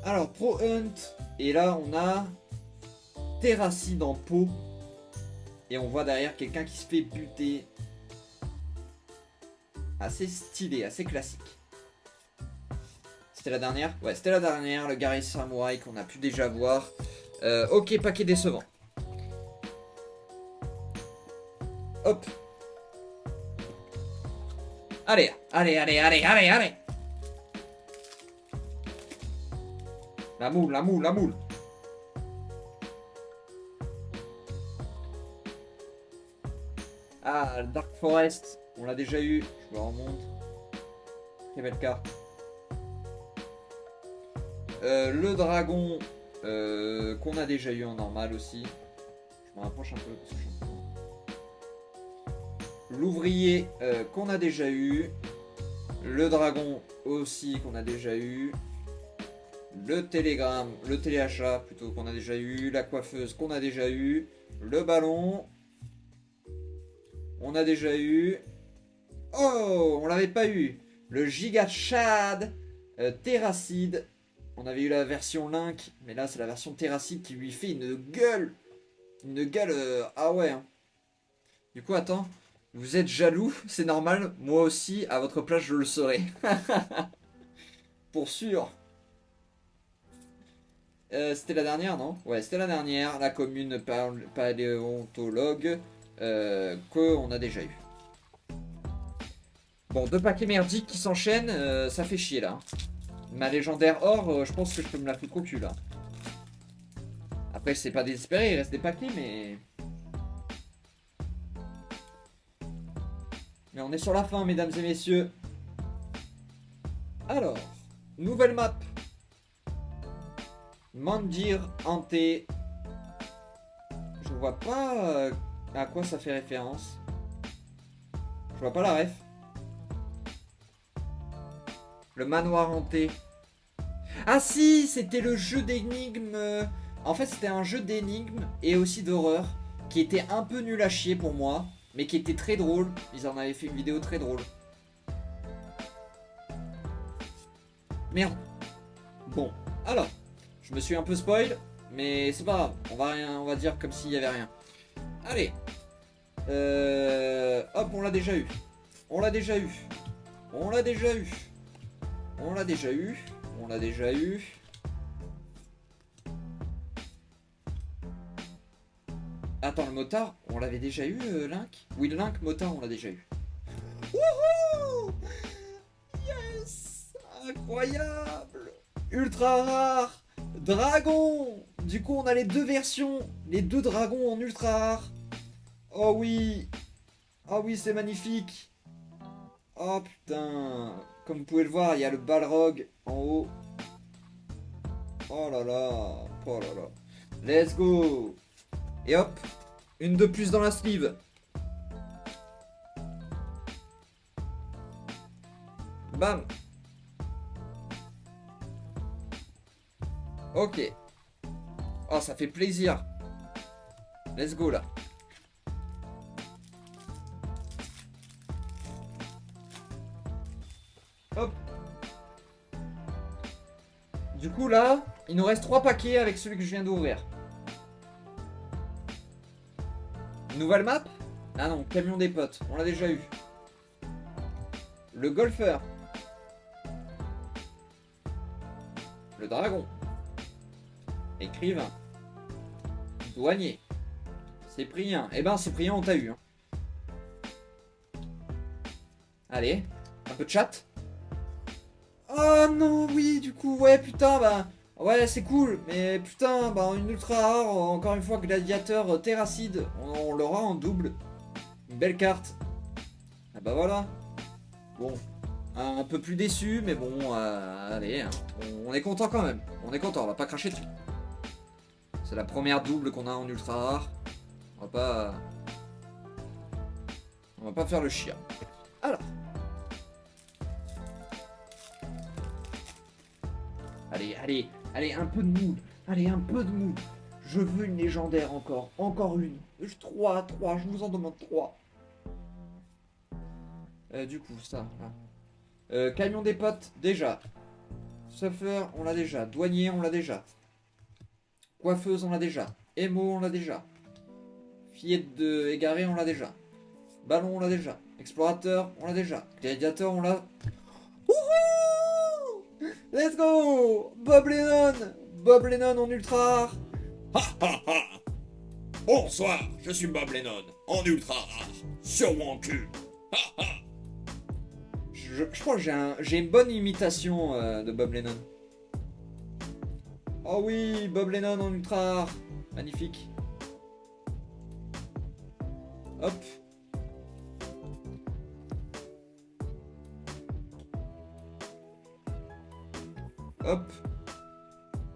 Alors, Pro Hunt. Et là, on a Terracide en pot. Et on voit derrière quelqu'un qui se fait buter. Assez stylé, assez classique. C'était la dernière? Ouais, c'était la dernière, le Gary Samurai qu'on a pu déjà voir. Ok, paquet décevant. Hop. Allez, allez, allez, allez, allez, allez. La moule, la moule, la moule. Ah, Dark Forest, on l'a déjà eu. Je me remonte. Très belle carte. Le dragon qu'on a déjà eu en normal aussi. Je me rapproche un peu parce que je suis un peu loin. L'ouvrier qu'on a déjà eu. Le dragon aussi qu'on a déjà eu. Le télégramme, le téléachat plutôt qu'on a déjà eu. La coiffeuse qu'on a déjà eu. Le ballon. On a déjà eu. Oh, on l'avait pas eu. Le giga Chad Terracide. On avait eu la version Link, mais là c'est la version Terracide qui lui fait une gueule. Une gueule. Ah ouais. Hein. Du coup, attends. Vous êtes jaloux, c'est normal. Moi aussi, à votre place, je le serais. Pour sûr. C'était la dernière, non? Ouais, c'était la dernière. La commune paléontologue qu'on a déjà eu. Bon, deux paquets merdiques qui s'enchaînent, ça fait chier là. Ma légendaire or, je pense que je peux me la foutre au cul là. Après, c'est pas désespéré, il reste des paquets, mais... Mais on est sur la fin, mesdames et messieurs. Alors, nouvelle map. Mandir Ante. Je vois pas à quoi ça fait référence. Je vois pas la ref. Le manoir hanté. Ah si, c'était le jeu d'énigmes. En fait, c'était un jeu d'énigmes et aussi d'horreur qui était un peu nul à chier pour moi, mais qui était très drôle. Ils en avaient fait une vidéo très drôle. Merde. Bon, alors, je me suis un peu spoil, mais c'est pas grave. On va dire comme s'il y avait rien. Allez. Hop, on l'a déjà eu. On l'a déjà eu. On l'a déjà eu. On l'a déjà eu. On l'a déjà eu. Attends, le motard, on l'avait déjà eu, Link? Oui, le Link, motard, on l'a déjà eu. Wouhou! Yes! Incroyable! Ultra rare! Dragon! Du coup, on a les deux versions. Les deux dragons en ultra rare. Oh oui! Oh oui, c'est magnifique! Oh putain! Comme vous pouvez le voir, il y a le Balrog en haut. Oh là là! Oh là là! Let's go! Et hop! Une de plus dans la sleeve! Bam! Ok. Oh, ça fait plaisir. Let's go là. Hop. Du coup là, il nous reste 3 paquets avec celui que je viens d'ouvrir. Nouvelle map? Ah non, camion des potes. On l'a déjà eu. Le golfeur. Le dragon. Écrivain. Douanier. Cyprien. Eh ben, Cyprien, on t'a eu. Hein. Allez, un peu de chat. Oh non, oui, du coup, ouais, putain, bah... Ouais, c'est cool, mais putain, bah, une ultra rare, encore une fois, gladiateur terracide. On l'aura en double. Une belle carte. Ah bah voilà. Bon, un peu plus déçu, mais bon, allez, hein. On est content quand même. On est content, on va pas cracher dessus. C'est la première double qu'on a en ultra rare. On va pas faire le chien. Alors. Allez, allez, allez, un peu de mood. Allez, un peu de mood. Je veux une légendaire encore. Encore une. 3, je vous en demande 3. Du coup, ça. Camion des potes, déjà. Surfer, on l'a déjà. Douanier, on l'a déjà. Coiffeuse, on l'a déjà. Emo, on l'a déjà. Fillette de égaré, on l'a déjà. Ballon, on l'a déjà. Explorateur, on l'a déjà. Gladiateur, on l'a... Wouhou! Let's go! Bob Lennon! Bob Lennon en ultra rare. Ha ha ha! Bonsoir, je suis Bob Lennon, en ultra rare, sur mon cul. Ha ha! Je crois que j'ai une bonne imitation de Bob Lennon. Oh oui, Bob Lennon en ultra rare. Magnifique. Hop. Hop.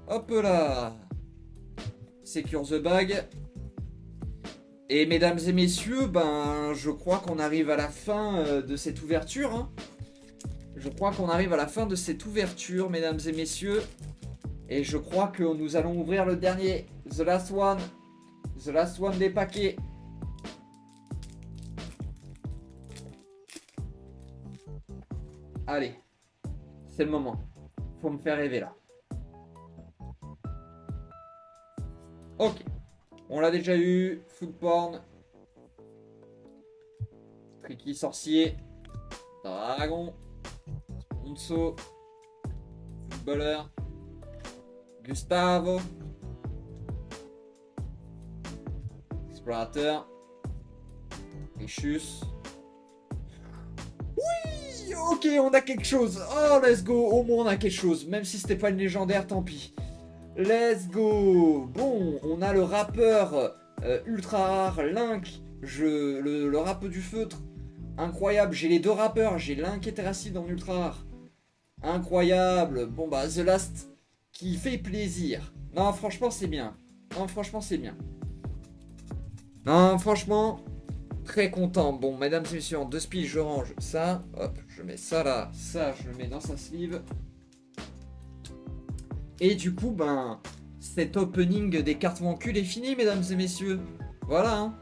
Hop là. Secure the bag. Et mesdames et messieurs, ben je crois qu'on arrive à la fin de cette ouverture. Hein. Je crois qu'on arrive à la fin de cette ouverture, mesdames et messieurs. Et je crois que nous allons ouvrir le dernier. The last one. The last one des paquets. Allez. C'est le moment. Faut me faire rêver là. Ok. On l'a déjà eu. Food porn. Tricky sorcier. Dragon. Sponso. Footballeur. Gustavo. Explorateur. Richus. Oui, ok, on a quelque chose. Oh, let's go. Au moins, on a quelque chose. Même si c'était pas une légendaire, tant pis. Let's go. Bon, on a le rappeur ultra rare, Link. Le rappeur du feutre. Incroyable, j'ai les deux rappeurs, j'ai l'un qui est terracide en ultra rare. Incroyable. Bon bah The Last qui fait plaisir. Non franchement c'est bien. Non franchement c'est bien. Non franchement très content. Bon mesdames et messieurs en 2 spies je range ça. Hop je mets ça là. Ça je le mets dans sa sleeve. Et du coup ben cet opening des cartes vaincues est fini mesdames et messieurs. Voilà hein.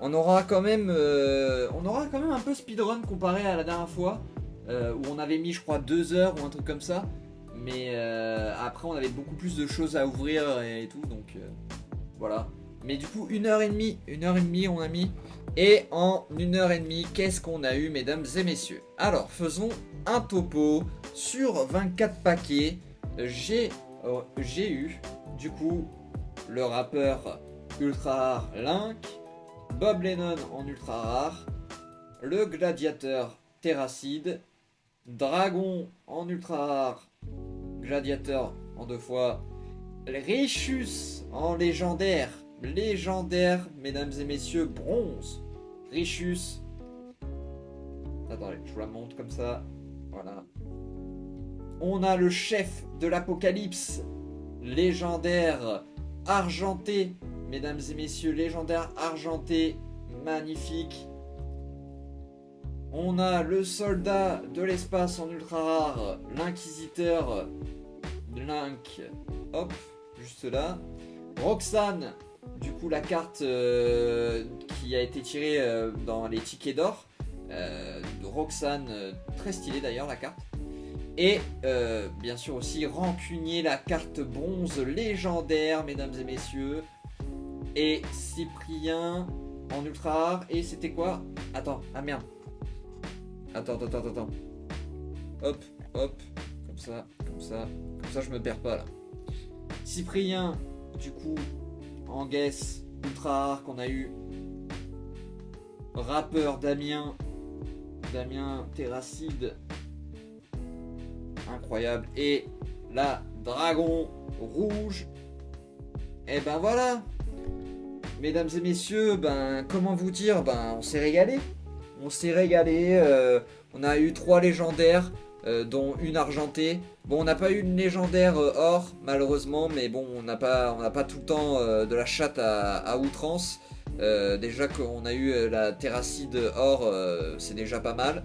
On aura quand même un peu speedrun comparé à la dernière fois. Où on avait mis je crois 2 heures ou un truc comme ça. Mais après on avait beaucoup plus de choses à ouvrir et tout donc voilà. Mais du coup 1h30 on a mis. Et en 1h30 qu'est-ce qu'on a eu mesdames et messieurs? Alors faisons un topo sur 24 paquets. J'ai eu du coup le rappeur ultra rare Link, Bob Lennon en ultra rare, le gladiateur Terracide, Dragon en ultra rare, Gladiateur en 2 fois, Richus en légendaire, mesdames et messieurs, bronze, Richus. Attendez, je vous la montre comme ça, voilà. On a le chef de l'apocalypse, légendaire, argenté, mesdames et messieurs, légendaire argenté, magnifique. On a le soldat de l'espace en ultra rare, l'inquisiteur Link, hop, juste là. Roxane, du coup la carte qui a été tirée dans les tickets d'or. Roxane, très stylée d'ailleurs la carte. Et bien sûr aussi Rancunier, la carte bronze légendaire, mesdames et messieurs. Et Cyprien en ultra rare. Et c'était quoi? Attends, ah merde. Attends. Hop, comme ça je me perds pas là. Cyprien, du coup, en guess, ultra rare qu'on a eu. Rappeur Damien Terracide. Incroyable. Et la Dragon rouge. Et ben voilà. Mesdames et messieurs, ben comment vous dire, ben on s'est régalé. On a eu 3 légendaires, dont une argentée. Bon, on n'a pas eu une légendaire or, malheureusement, mais bon, on n'a pas tout le temps de la chatte à outrance. Déjà qu'on a eu la Terracide or, c'est déjà pas mal.